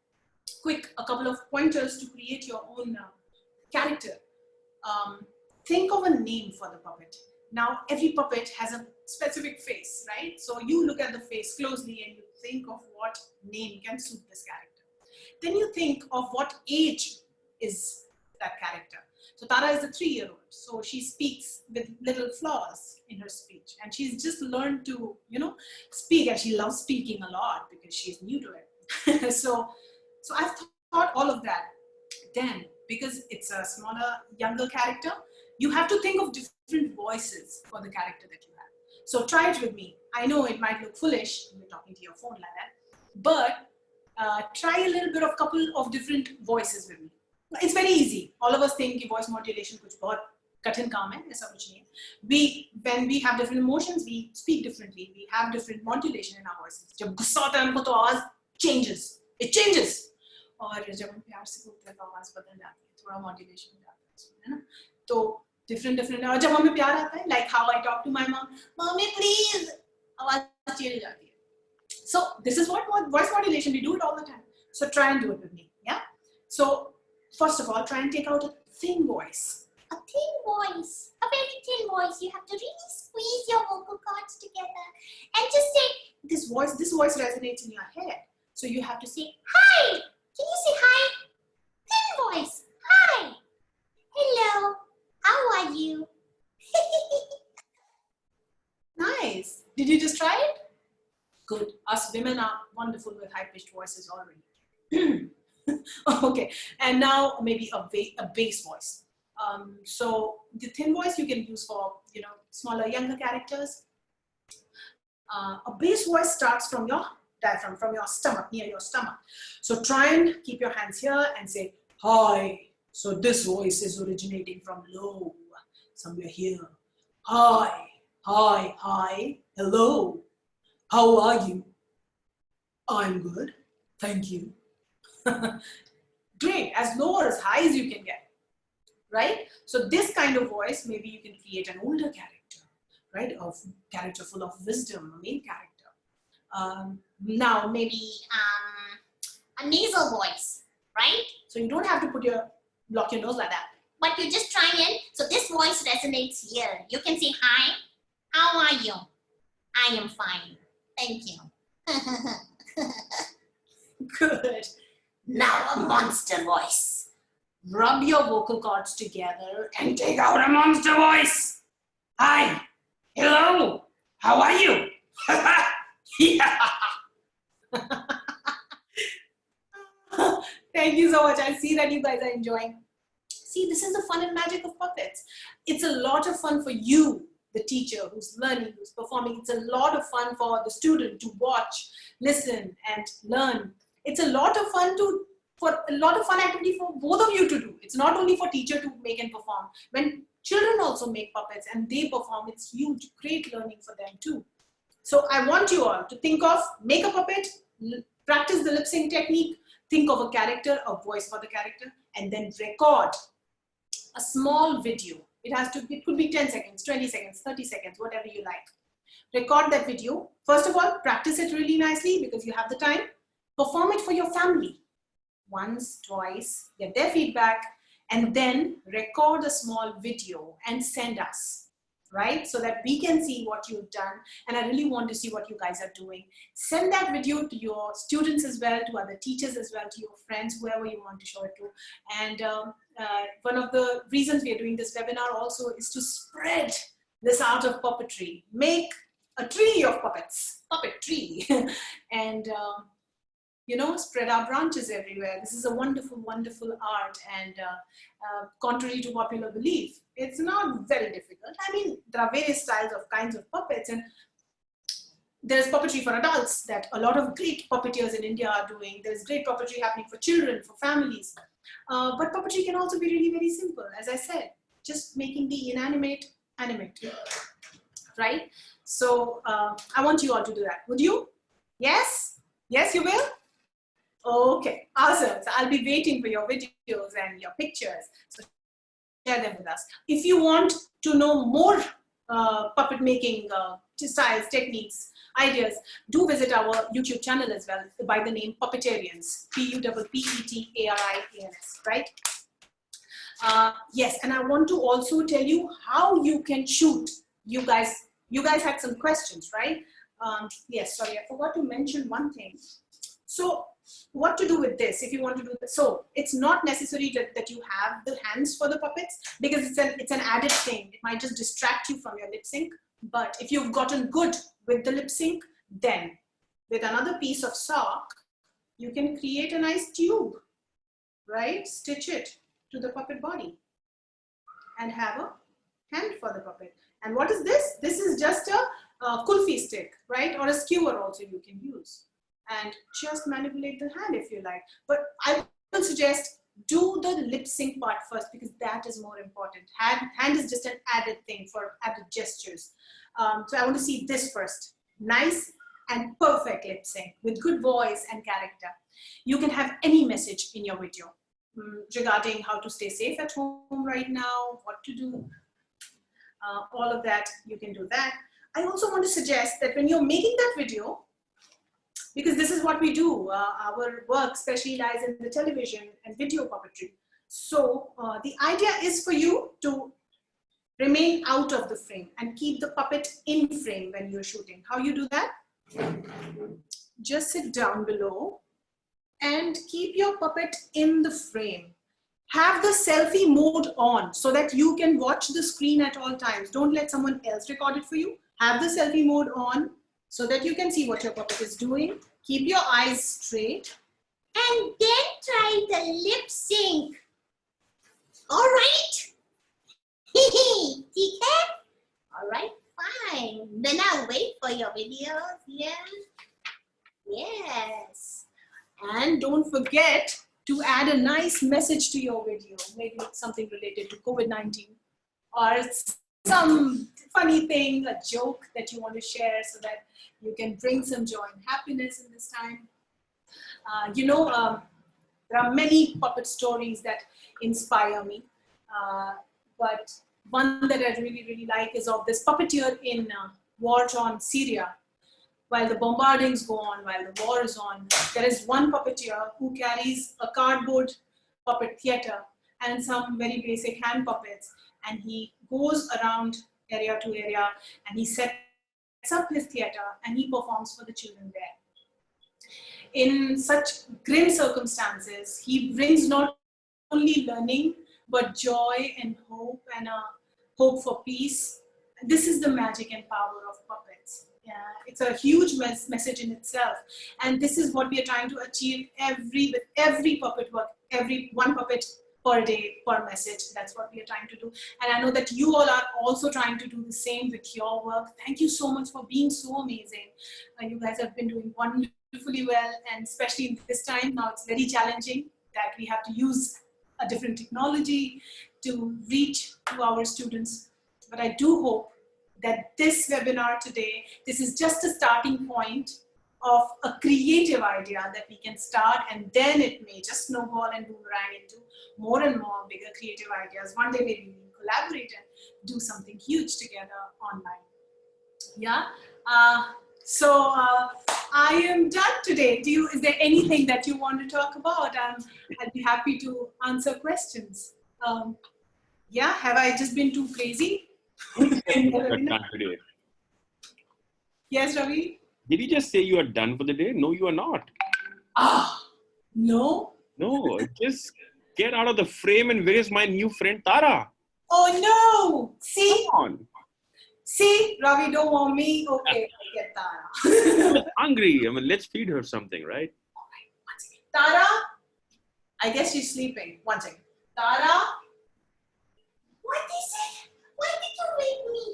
quick, a couple of pointers to create your own character. Think of a name for the puppet. Now, every puppet has a specific face, right? So you look at the face closely and you think of what name can suit this character. Then you think of what age is that character. So Tara is a 3-year-old. So she speaks with little flaws in her speech. And she's just learned to, speak. And she loves speaking a lot because she's new to it. so I've thought all of that. Then, because it's a smaller, younger character, you have to think of different voices for the character that you have. So try it with me. I know it might look foolish when you're talking to your phone like that, but try a little bit of couple of different voices with me. It's very easy. All of us think voice modulation कुछ बहुत कठिन काम है, ऐसा कुछ नहीं है. When we have different emotions, we speak differently. We have different modulation in our voices. जब गुस्सा होता है हमको तो आवाज changes. It changes. और जब हम प्यार से बोलते हैं तो आवाज बदल जाती है, थोड़ा modulation हो जाता है ना. तो different. और जब हमें प्यार आता है, like how I talk to my mom, mommy please, आवाज change हो जाती है. So this is what voice modulation, we do it all the time. So try and do it with me, yeah? So first of all, try and take out a thin voice. A thin voice, a very thin voice. You have to really squeeze your vocal cords together and just say, this voice resonates in your head. So you have to say, hi. Can you say hi? Thin voice, hi. Hello, how are you? Nice. Did you just try it? Good. Us women are wonderful with high-pitched voices already. Okay, and now maybe a bass voice. So the thin voice you can use for smaller, younger characters. A bass voice starts from your diaphragm, from your stomach, near your stomach. So try and keep your hands here and say hi. So this voice is originating from low, somewhere here. Hi, hi, hi, hello. How are you? I'm good, thank you. Great, as low or as high as you can get, right? So this kind of voice, maybe you can create an older character, right? A character full of wisdom, a main character. Now maybe a nasal voice, right? So you don't have to block your nose like that. But you just try and, so this voice resonates here. You can say, hi, how are you? I am fine, thank you. Good. Now a monster voice. Rub your vocal cords together and take out a monster voice. Hi, hello, how are you? Yeah. Thank you so much. I see that you guys are enjoying. See, this is the fun and magic of puppets. It's a lot of fun for you, the teacher who's learning, who's performing. It's a lot of fun for the student to watch, listen, and learn. It's a lot of fun activity for both of you to do. It's not only for teacher to make and perform. When Children also make puppets and they perform. It's huge, great learning for them too. So I want you all to think of, make a puppet, practice the lip sync technique, think of a character, a voice for the character, and then record a small video. It could be 10 seconds, 20 seconds, 30 seconds, whatever you like. Record that video. First of all, practice it really nicely because you have the time. Perform it for your family. Once, twice, get their feedback, and then record a small video and send us, right? So that we can see what you've done. And I really want to see what you guys are doing. Send that video to your students as well, to other teachers as well, to your friends, whoever you want to show it to. And one of the reasons we are doing this webinar also is to spread this art of puppetry. Make a tree of puppets, puppet tree, and you know, spread our branches everywhere. This is a wonderful, wonderful art, and contrary to popular belief, it's not very difficult. I mean, there are various styles of kinds of puppets, and there's puppetry for adults that a lot of great puppeteers in India are doing. There's great puppetry happening for children, for families. But puppetry can also be really very simple, as I said, just making the inanimate animate, right? So I want you all to do that. Would you? Yes? Yes, you will? Okay, awesome. So I'll be waiting for your videos and your pictures. So share them with us. If you want to know more puppet making styles, techniques, ideas, do visit our YouTube channel as well by the name Puppetarians, Puppetarians, right? Yes, and I want to also tell you how you can shoot. You guys had some questions, right? Yes, sorry, I forgot to mention one thing. So what to do with this if you want to do this? So it's not necessary that you have the hands for the puppets, because it's an added thing. It might just distract you from your lip sync. But if you've gotten good with the lip sync, then with another piece of sock, you can create a nice tube, right? Stitch it to the puppet body and have a hand for the puppet. And what is this? This is just a kulfi stick, right? Or a skewer also you can use. And just manipulate the hand if you like. But I will suggest do the lip sync part first, because that is more important. Hand is just an added thing for added gestures. So I want to see this first. Nice and perfect lip sync with good voice and character. You can have any message in your video regarding how to stay safe at home right now, what to do, all of that, you can do that. I also want to suggest that when you're making that video, because this is what we do, our work especially lies in the television and video puppetry. So the idea is for you to remain out of the frame and keep the puppet in frame when you're shooting. How you do that? Just sit down below and keep your puppet in the frame. Have the selfie mode on so that you can watch the screen at all times. Don't let someone else record it for you. Have the selfie mode on so that you can see what your puppet is doing. Keep your eyes straight. And then try the lip sync. All right? Okay? All right, fine. Then I'll wait for your videos. Yes. Yes. And don't forget to add a nice message to your video. Maybe something related to COVID-19 or some funny thing, a joke that you want to share so that you can bring some joy and happiness in this time. There are many puppet stories that inspire me. But one that I really, really like is of this puppeteer in war-torn Syria. While the bombardings go on, while the war is on, there is one puppeteer who carries a cardboard puppet theater and some very basic hand puppets, and he goes around area to area and he sets up his theater and he performs for the children there. In such grim circumstances, he brings not only learning, but joy and hope, and a hope for peace. This is the magic and power of puppets. Yeah, it's a huge message in itself, and this is what we are trying to achieve with every puppet work, every one puppet per day, per message. That's what we are trying to do, and I know that you all are also trying to do the same with your work. Thank you so much for being so amazing. You guys have been doing wonderfully well, and especially in this time now, it's very challenging that we have to use a different technology to reach to our students. But I do hope that this webinar today, this is just a starting point of a creative idea that we can start, and then it may just snowball and boomerang into more and more bigger creative ideas. One day maybe we will collaborate and do something huge together online. Yeah. So I am done today. Is there anything that you want to talk about? I'd be happy to answer questions. Yeah, have I just been too crazy? Done today. Yes, Ravi? Did you just say you are done for the day? No, you are not. No? No, just get out of the frame. And where is my new friend Tara? Oh no! See? Come on. See, Ravi don't want me. Okay, I get Tara. I'm hungry. I mean, let's feed her something, right? Tara? I guess she's sleeping. One second. Tara? What is it? Why did you wake me?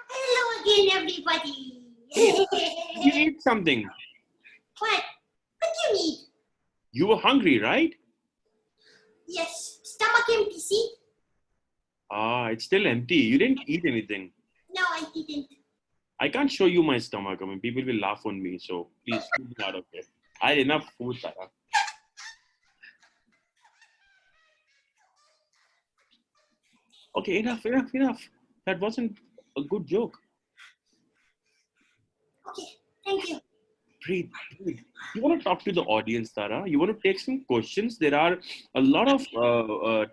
Hello again, everybody. You eat something. What? What do you need? You were hungry, right? Yes, stomach empty, see? It's still empty. You didn't eat anything. No, I didn't. I can't show you my stomach. I mean, people will laugh on me. So please leave me out of here. I had enough food, Tara. Okay, enough. That wasn't a good joke. Okay, thank you. Breathe. You want to talk to the audience, Tara? You want to take some questions? There are a lot of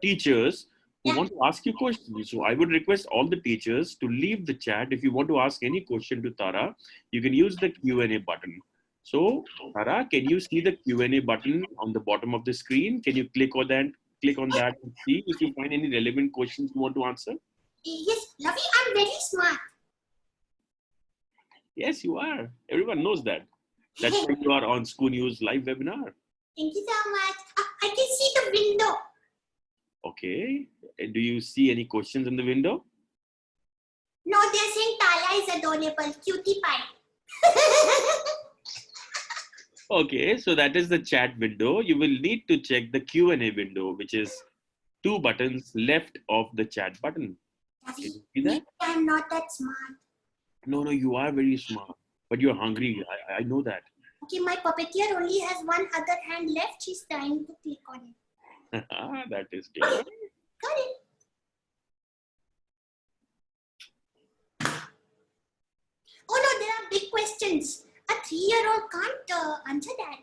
teachers who want to ask you questions. So I would request all the teachers to leave the chat. If you want to ask any question to Tara, you can use the Q&A button. So, Tara, can you see the Q&A button on the bottom of the screen? Can you click on that and see if you find any relevant questions you want to answer? Yes, Ravi, I'm very smart. Yes, you are. Everyone knows that. That's why you are on ScooNews live webinar. Thank you so much. I can see the window. Okay. Do you see any questions in the window? No, they're saying Tala is adorable. Cutie pie. Okay, so that is the chat window. You will need to check the Q&A window, which is 2 buttons left of the chat button. Can you see that? I'm not that smart. No, you are very smart. But you're hungry. I know that. Okay, my puppeteer only has one other hand left. She's trying to click on it. That is clear. Got it. Oh no, there are big questions. A 3-year-old can't answer that.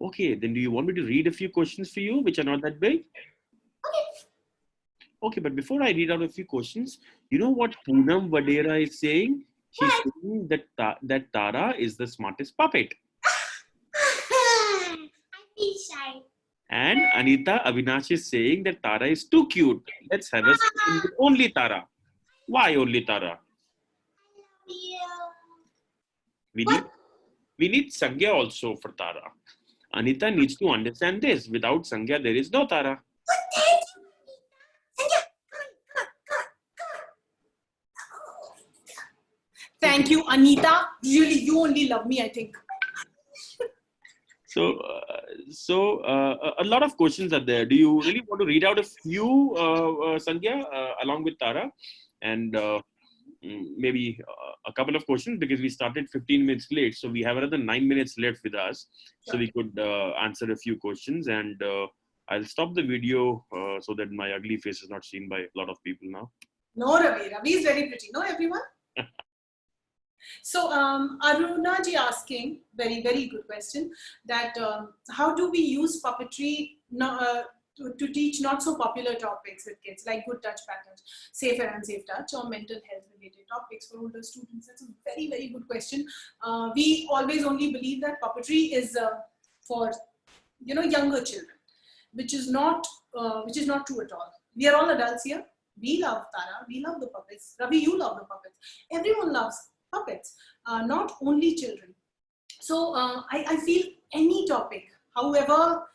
Okay, then do you want me to read a few questions for you, which are not that big? Okay. Okay, but before I read out a few questions, you know what Poonam Vadera is saying? She's saying that Tara is the smartest puppet. I feel shy. And Anita Avinash is saying that Tara is too cute. Let's have a session with only Tara. Why only Tara? Yeah. We need Sangya also for Tara. Anita needs to understand this. Without Sangya, there is no Tara. Oh, thank you, Sangya, come on. Thank you, Anita. Really, you only love me, I think. So a lot of questions are there. Do you really want to read out a few, Sangya, along with Tara? And maybe a couple of questions, because we started 15 minutes late. So we have another 9 minutes left with us. So we could answer a few questions. And I'll stop the video so that my ugly face is not seen by a lot of people now. No, Ravi. Ravi is very pretty. No, everyone? So Aruna ji asking, very, very good question, that how do we use puppetry to teach not so popular topics with kids, like good touch patterns, safe and unsafe touch, or mental health related topics for older students? That's a very, very good question. We always only believe that puppetry is for younger children, which is not true at all. We are all adults here. We love Tara. We love the puppets. Ravi, you love the puppets. Everyone loves puppets, not only children. So I feel any topic, however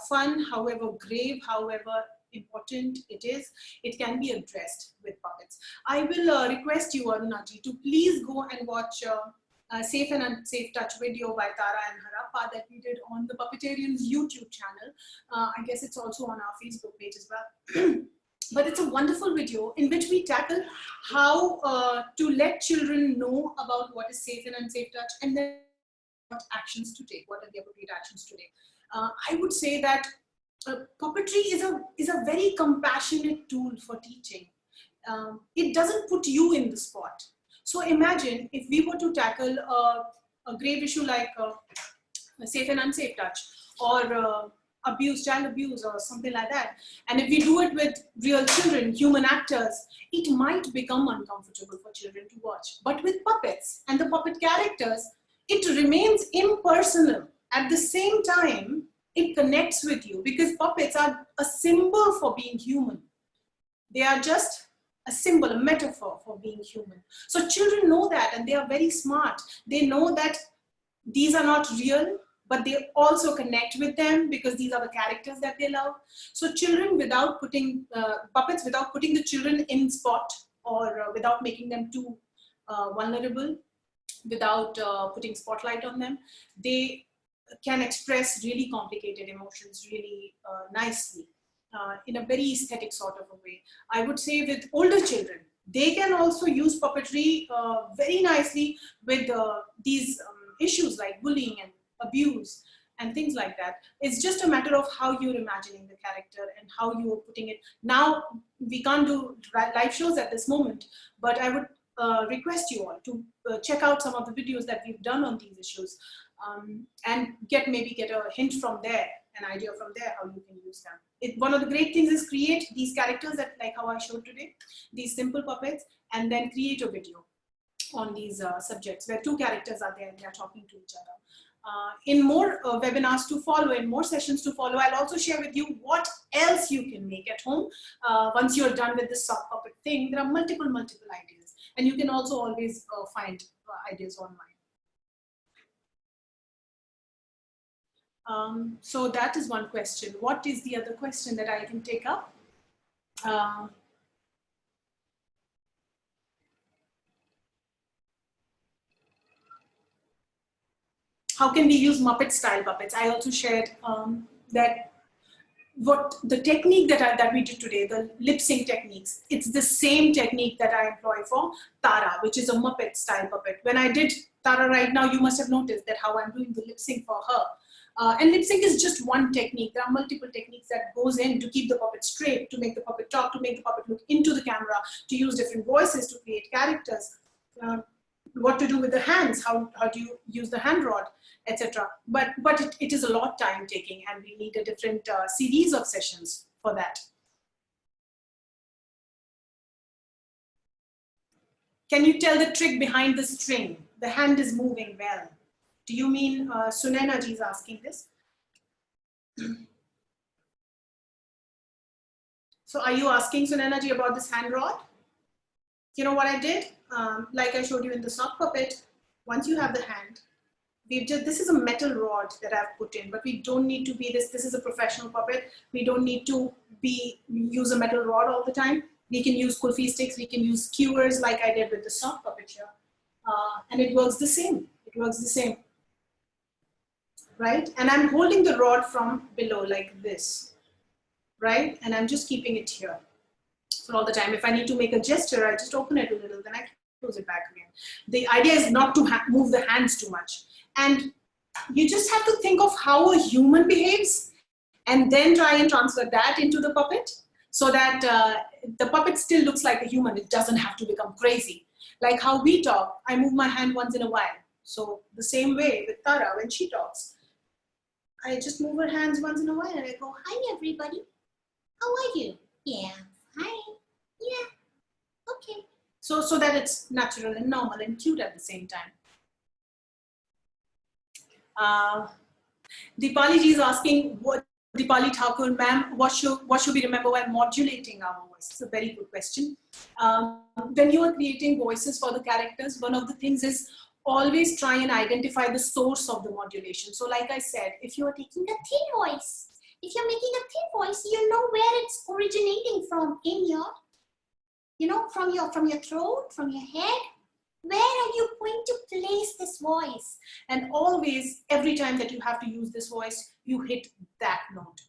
fun, however grave, however important it is, it can be addressed with puppets. I will request you, Arunaji, to please go and watch Safe and Unsafe Touch video by Tara and Harappa that we did on the Puppetarians YouTube channel. I guess it's also on our Facebook page as well. But it's a wonderful video in which we tackle how to let children know about what is safe and unsafe touch, and then what actions to take, what are the appropriate actions to take. I would say that puppetry is a very compassionate tool for teaching. It doesn't put you in the spot. So imagine if we were to tackle a grave issue like safe and unsafe touch, or abuse, child abuse, or something like that. And if we do it with real children, human actors, it might become uncomfortable for children to watch. But with puppets and the puppet characters, it remains impersonal. At the same time, it connects with you, because puppets are a symbol for being human. They are just a symbol, a metaphor for being human. So children know that, and they are very smart. They know that these are not real, but they also connect with them because these are the characters that they love. So children, without putting puppets, without putting the children in spot, or without making them too vulnerable, without putting spotlight on them, they can express really complicated emotions really nicely, in a very aesthetic sort of a way. I would say with older children, they can also use puppetry very nicely with these issues like bullying and abuse and things like that. It's just a matter of how you're imagining the character and how you're putting it. Now, we can't do live shows at this moment, but I would request you all to check out some of the videos that we've done on these issues, and maybe get a hint from there, an idea from there how you can use them. One of the great things is create these characters that, like how I showed today, these simple puppets, and then create a video on these subjects where two characters are there and they're talking to each other. In more webinars to follow, in more sessions to follow, I'll also share with you what else you can make at home. Once you're done with this sock puppet thing, there are multiple ideas. And you can also always find ideas online. So that is one question. What is the other question that I can take up? How can we use Muppet style puppets? I also shared that what the technique that we did today, the lip sync techniques, it's the same technique that I employ for Tara, which is a Muppet style puppet. When I did Tara right now, you must have noticed that how I'm doing the lip sync for her. And lip sync is just one technique. There are multiple techniques that goes in to keep the puppet straight, to make the puppet talk, to make the puppet look into the camera, to use different voices to create characters, what to do with the hands, how do you use the hand rod, etc. But it is a lot time taking, and we need a different series of sessions for that. Can you tell the trick behind the string? The hand is moving well. Do you mean Sunena ji is asking this? So are you asking Sunena ji about this hand rod? You know what I did? Like I showed you in the sock puppet, once you have the hand, this is a metal rod that I've put in, but we don't need to be this is a professional puppet. We don't need to use a metal rod all the time. We can use kulfi sticks, we can use skewers like I did with the sock puppet here. And it works the same. It works the same. Right? And I'm holding the rod from below like this, right? And I'm just keeping it here for all the time. If I need to make a gesture, I just open it a little, then I close it back again. The idea is not to move the hands too much. And you just have to think of how a human behaves and then try and transfer that into the puppet so that the puppet still looks like a human. It doesn't have to become crazy. Like how we talk, I move my hand once in a while. So the same way with Tara, when she talks, I just move her hands once in a while and I go, hi everybody, how are you? Yeah, hi, yeah, okay. So that it's natural and normal and cute at the same time. Deepali ji is asking, Deepali Thakur, ma'am, what should we remember while modulating our voice? It's a very good question. When you are creating voices for the characters, one of the things is always try and identify the source of the modulation. So like I said, if you are taking a thin voice, if you're making a thin voice, you know where it's originating from in your, you know, from your throat, from your head, where are you going to place this voice? And always, every time that you have to use this voice, you hit that note.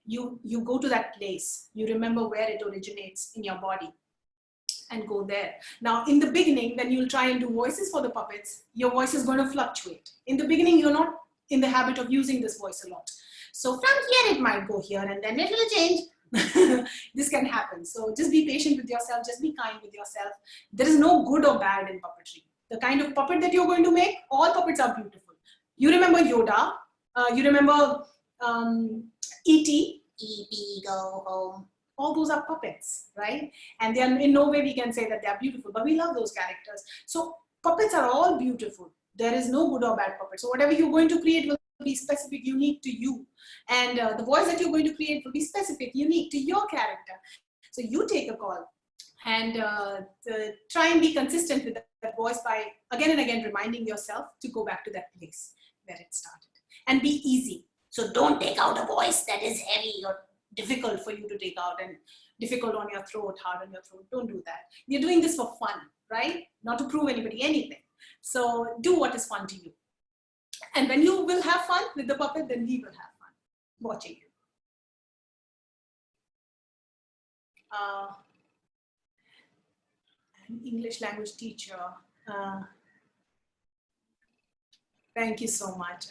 You go to that place. You remember where it originates in your body and go there. Now, in the beginning, when you'll try and do voices for the puppets, your voice is going to fluctuate. In the beginning, you're not in the habit of using this voice a lot. So from here, it might go here and then it will change. This can happen. So just be patient with yourself. Just be kind with yourself. There is no good or bad in puppetry. The kind of puppet that you're going to make, all puppets are beautiful. You remember Yoda. You remember E.T. E.T. go home. All those are puppets, right? And they are, in no way we can say that they are beautiful, but we love those characters. So puppets are all beautiful. There is no good or bad puppet. So whatever you're going to create will be specific, unique to you. And the voice that you're going to create will be specific, unique to your character. So you take a call and try and be consistent with that voice by again and again reminding yourself to go back to that place where it started. And be easy. So don't take out a voice that is heavy or difficult for you to take out and difficult on your throat, hard on your throat. Don't do that. You're doing this for fun, right? Not to prove anybody anything. So do what is fun to you. And when you will have fun with the puppet, then we will have fun watching you. An English language teacher. Thank you so much.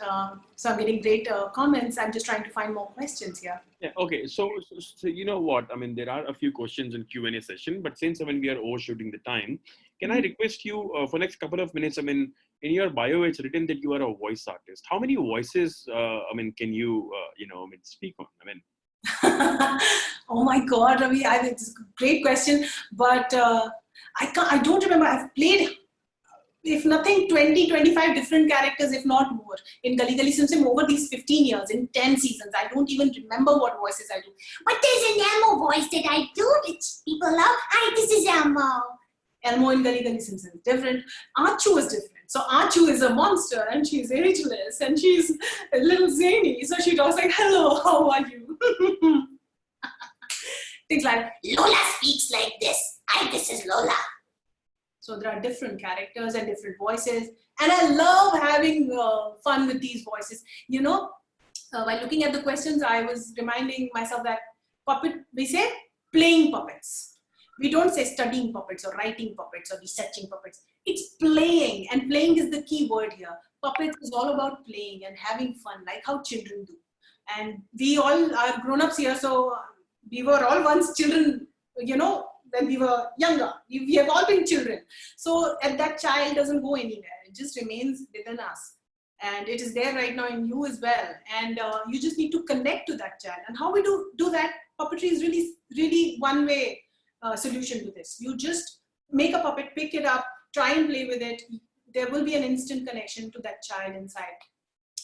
So I'm getting great comments. I'm just trying to find more questions here. Yeah. Okay. So you know what? I mean, there are a few questions in Q&A session, but since we are overshooting the time, can I request you for next couple of minutes? I mean, in your bio, it's written that you are a voice artist. How many voices? Can you speak on? Oh my God, Ravi! It's a great question, but I don't remember. I've played, if nothing, 20, 25 different characters, if not more, in Gully Gully Sim Sim over these 15 years, in 10 seasons. I don't even remember what voices I do. But there's an Elmo voice that I do, which people love. Hi, this is Elmo. Elmo in Gully Gully Sim Sim is different. Archu is different. So Archu is a monster and she's ageless and she's a little zany. So she talks like, hello, how are you? Things like, Lola speaks like this. Hi, this is Lola. so there are different characters and different voices. And I love having fun with these voices. You know, while looking at the questions, I was reminding myself that we say playing puppets. We don't say studying puppets or writing puppets or researching puppets. It's playing, and playing is the key word here. Puppets is all about playing and having fun, like how children do. And we all are grown-ups here, so we were all once children, you know, when we were younger. We have all been children. So that child doesn't go anywhere. It just remains within us. And it is there right now in you as well. And you just need to connect to that child. And how we do that, puppetry is really, really one-way solution to this. You just make a puppet, pick it up, try and play with it. There will be an instant connection to that child inside.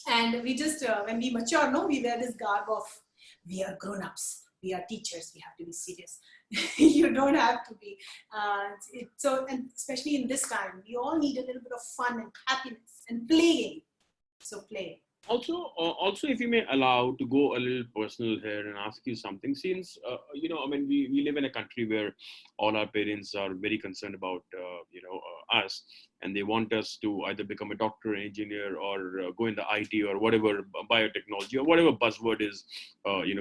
And we just, when we mature, no, we wear this garb of, we are grown-ups, we are teachers, we have to be serious. You don't have to be. So, and especially in this time, we all need a little bit of fun and happiness and playing. So play. Also, if you may allow to go a little personal here and ask you something, since, we live in a country where all our parents are very concerned about, us, and they want us to either become a doctor, engineer, or go in the IT or whatever, biotechnology or whatever buzzword is,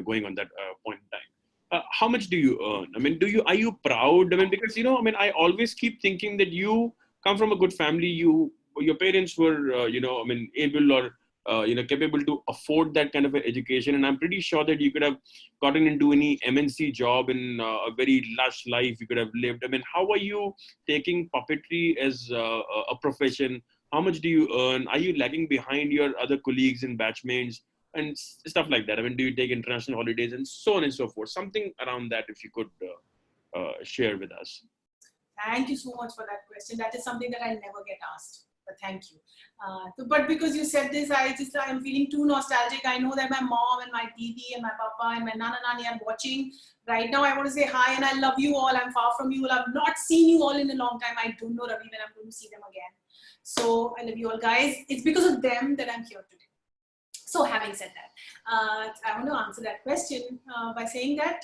going on that point in time. How much do you earn? I mean, are you proud? I mean, because, I always keep thinking that you come from a good family. Your parents were, able or, capable to afford that kind of an education. And I'm pretty sure that you could have gotten into any MNC job in a very lush life you could have lived. I mean, how are you taking puppetry as a profession? How much do you earn? Are you lagging behind your other colleagues and batchmates and stuff like that? I mean, do you take international holidays and so on and so forth? Something around that, if you could share with us. Thank you so much for that question. That is something that I never get asked. But thank you. But because you said this, I'm feeling too nostalgic. I know that my mom and my didi and my papa and my nana nani are watching right now. I want to say hi and I love you all. I'm far from you all. I've not seen you all in a long time. I don't know, Ravi, when I'm going to see them again. So I love you all, guys. It's because of them that I'm here today. So having said that, I want to answer that question by saying that,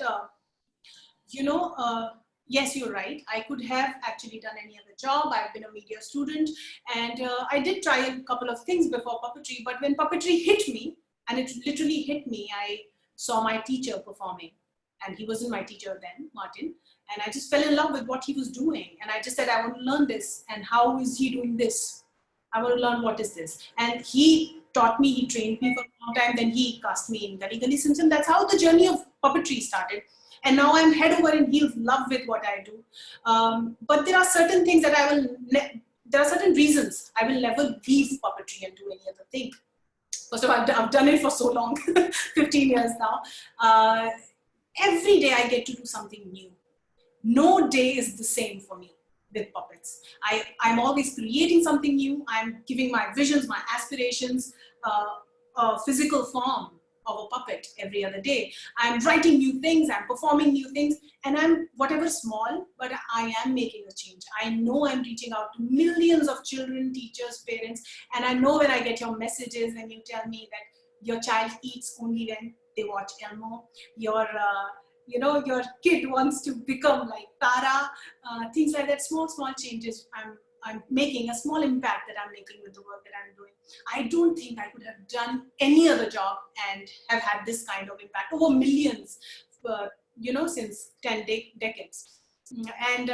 yes, you're right. I could have actually done any other job. I've been a media student, and I did try a couple of things before puppetry. But when puppetry hit me, and it literally hit me, I saw my teacher performing, and he wasn't my teacher then, Martin. And I just fell in love with what he was doing, and I just said, I want to learn this. And how is he doing this? I want to learn what is this. And he taught me. He trained me for a long time. Then he cast me in Gully Gully Simpson. That's how the journey of puppetry started. And now I'm head over and heels love with what I do. But there are certain things that there are certain reasons I will never leave puppetry and do any other thing. First of all, I've done it for so long, 15 years now. Every day I get to do something new. No day is the same for me with puppets. I'm always creating something new. I'm giving my visions, my aspirations, a physical form of a puppet every other day. I'm writing new things, I'm performing new things, and I'm, whatever small, but I am making a change. I know I'm reaching out to millions of children, teachers, parents, and I know when I get your messages and you tell me that your child eats only when they watch Elmo, your kid wants to become like Tara, things like that, small changes I'm making, a small impact that I'm making with the work that I'm doing. I don't think I could have done any other job and have had this kind of impact over millions, since 10 decades. And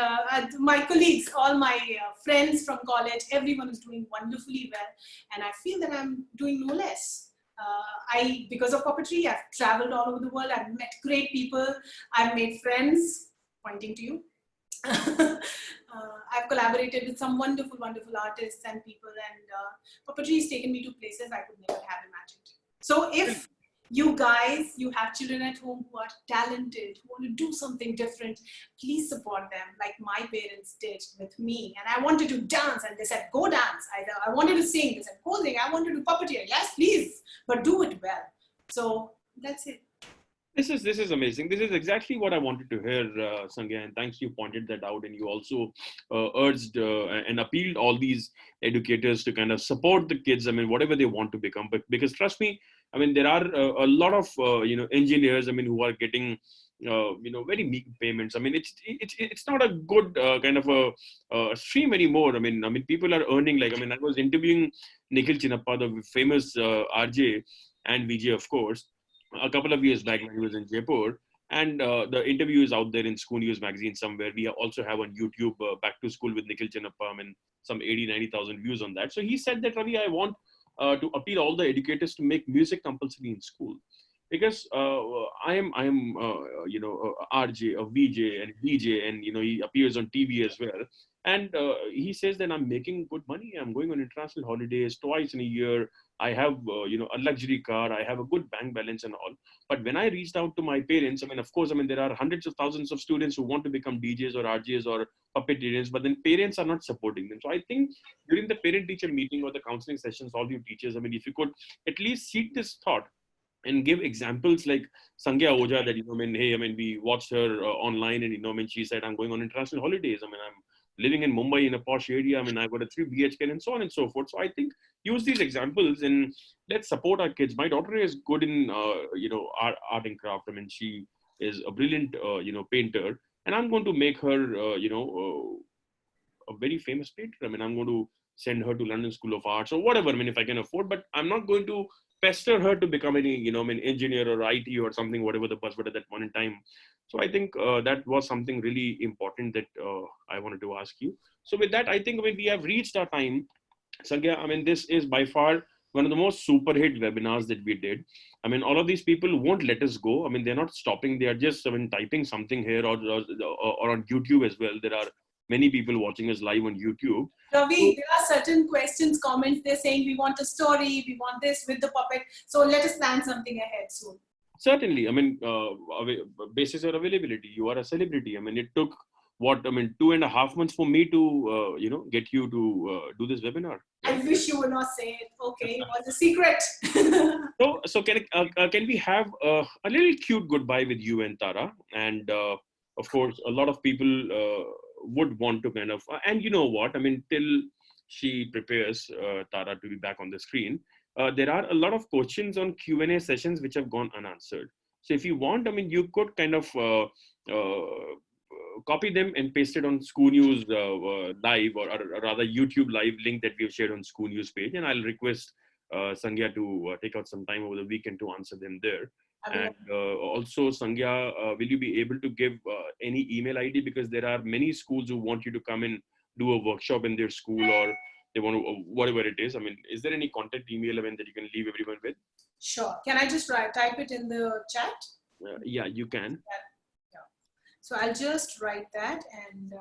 my colleagues, all my friends from college, everyone is doing wonderfully well. And I feel that I'm doing no less. Because of puppetry, I've traveled all over the world. I've met great people. I've made friends, pointing to you. I've collaborated with some wonderful artists and people, and puppetry has taken me to places I could never have imagined. So if you guys, you have children at home who are talented, who want to do something different, please support them like my parents did with me. And I wanted to dance, and they said, go dance. I wanted to sing. They said, go sing. I wanted to puppeteer. Yes, please, but do it well. So that's it. This is amazing. This is exactly what I wanted to hear, Sangya, and thanks you pointed that out, and you also urged and appealed all these educators to kind of support the kids. I mean, whatever they want to become, but because trust me, I mean, there are a lot of engineers. I mean, who are getting very meek payments. I mean, it's not a good kind of a stream anymore. I mean, people are earning like, I mean, I was interviewing Nikhil Chinnappa, the famous RJ and VJ, of course, a couple of years back when he was in Jaipur, and the interview is out there in ScooNews magazine somewhere. We also have on YouTube Back to School with Nikhil Chinnappa, I mean, some 90,000 views on that. So he said that, Ravi, I want to appeal all the educators to make music compulsory in school, because I am RJ, a VJ and DJ, and he appears on TV as well. And he says that I'm making good money. I'm going on international holidays twice in a year. I have a luxury car. I have a good bank balance and all. But when I reached out to my parents, I mean, of course, I mean, there are hundreds of thousands of students who want to become DJs or RJs or puppeteers, but then parents are not supporting them. So I think during the parent-teacher meeting or the counseling sessions, all you teachers, I mean, if you could at least seek this thought and give examples like Sangya Ojha, that, we watched her online, and, she said, I'm going on international holidays. I mean, I'm living in Mumbai in a posh area. I mean, I got a 3 BHK and so on and so forth. So I think use these examples and let's support our kids. My daughter is good in, art and craft. I mean, she is a brilliant, painter, and I'm going to make her, a very famous painter. I mean, I'm going to send her to London School of Arts or whatever. I mean, if I can afford, but I'm not going to pester her to become any, engineer or IT or something, whatever the buzzword at that point in time. So I think that was something really important that I wanted to ask you. So with that, I think we have reached our time. Sangya, I mean, this is by far one of the most super hit webinars that we did. I mean, all of these people won't let us go. I mean, they're not stopping. They are just, typing something here or on YouTube as well. There are many people watching us live on YouTube. Ravi, there are certain questions, comments. They're saying we want a story, we want this with the puppet. So let us plan something ahead soon. Certainly. I mean, basis your availability. You are a celebrity. I mean, it took 2.5 months for me to, get you to do this webinar. I wish you would not say it. Okay, it was a secret. So can we have a little cute goodbye with you and Tara? And of course, a lot of people would want to kind of, and you know what, I mean, till she prepares Tara to be back on the screen, there are a lot of questions on Q&A sessions which have gone unanswered. So if you want, I mean, you could kind of copy them and paste it on ScooNews live, or rather YouTube live link that we've shared on ScooNews page. And I'll request Sangya to take out some time over the weekend to answer them there. And also, Sangya, will you be able to give any email ID? Because there are many schools who want you to come and do a workshop in their school, or they want to, whatever it is. I mean, is there any contact email event that you can leave everyone with? Sure. Can I just type it in the chat? Yeah, you can. Yeah. So I'll just write that, and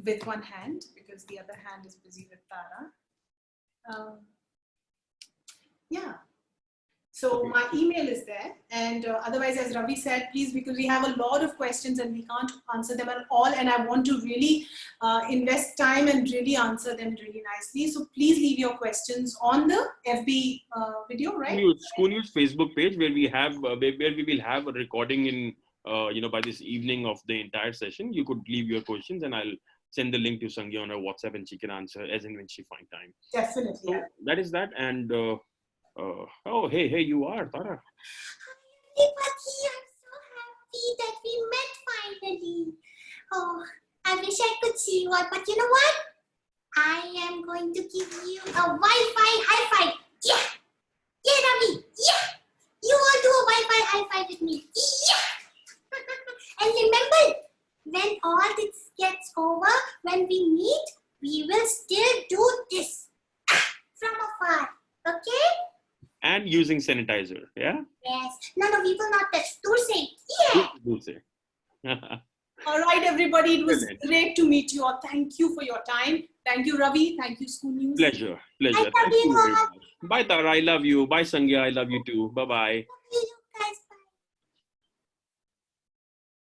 with one hand, because the other hand is busy with Tara. Yeah. So my email is there, and otherwise, as Ravi said, please, because we have a lot of questions and we can't answer them at all, and I want to really invest time and really answer them really nicely. So please leave your questions on the FB video, right? ScooNews Facebook page, where we have where we will have a recording in by this evening of the entire session. You could leave your questions, and I'll send the link to Sangya on her WhatsApp, and she can answer as and when she finds time. Definitely. So that is that, and. Oh, hey, you are, Tara. Hi, everybody. I'm so happy that we met finally. Oh, I wish I could see you all, but you know what? I am going to give you a Wi-Fi high five. Yeah! Yeah, Ravi! Yeah! You all do a Wi-Fi high five with me. Yeah! And remember, when all this gets over, when we meet, we will still do this from afar. Okay? And using sanitizer, yeah? Yes. No, we will not touch. Do say. Yeah. Do say. All right, everybody. It was great to meet you all. Thank you for your time. Thank you, Ravi. Thank you, ScooNews. Pleasure. Bye, Thank you very much. Bye, Tara. I love you. Bye, Sangya. I love you too. Bye-bye.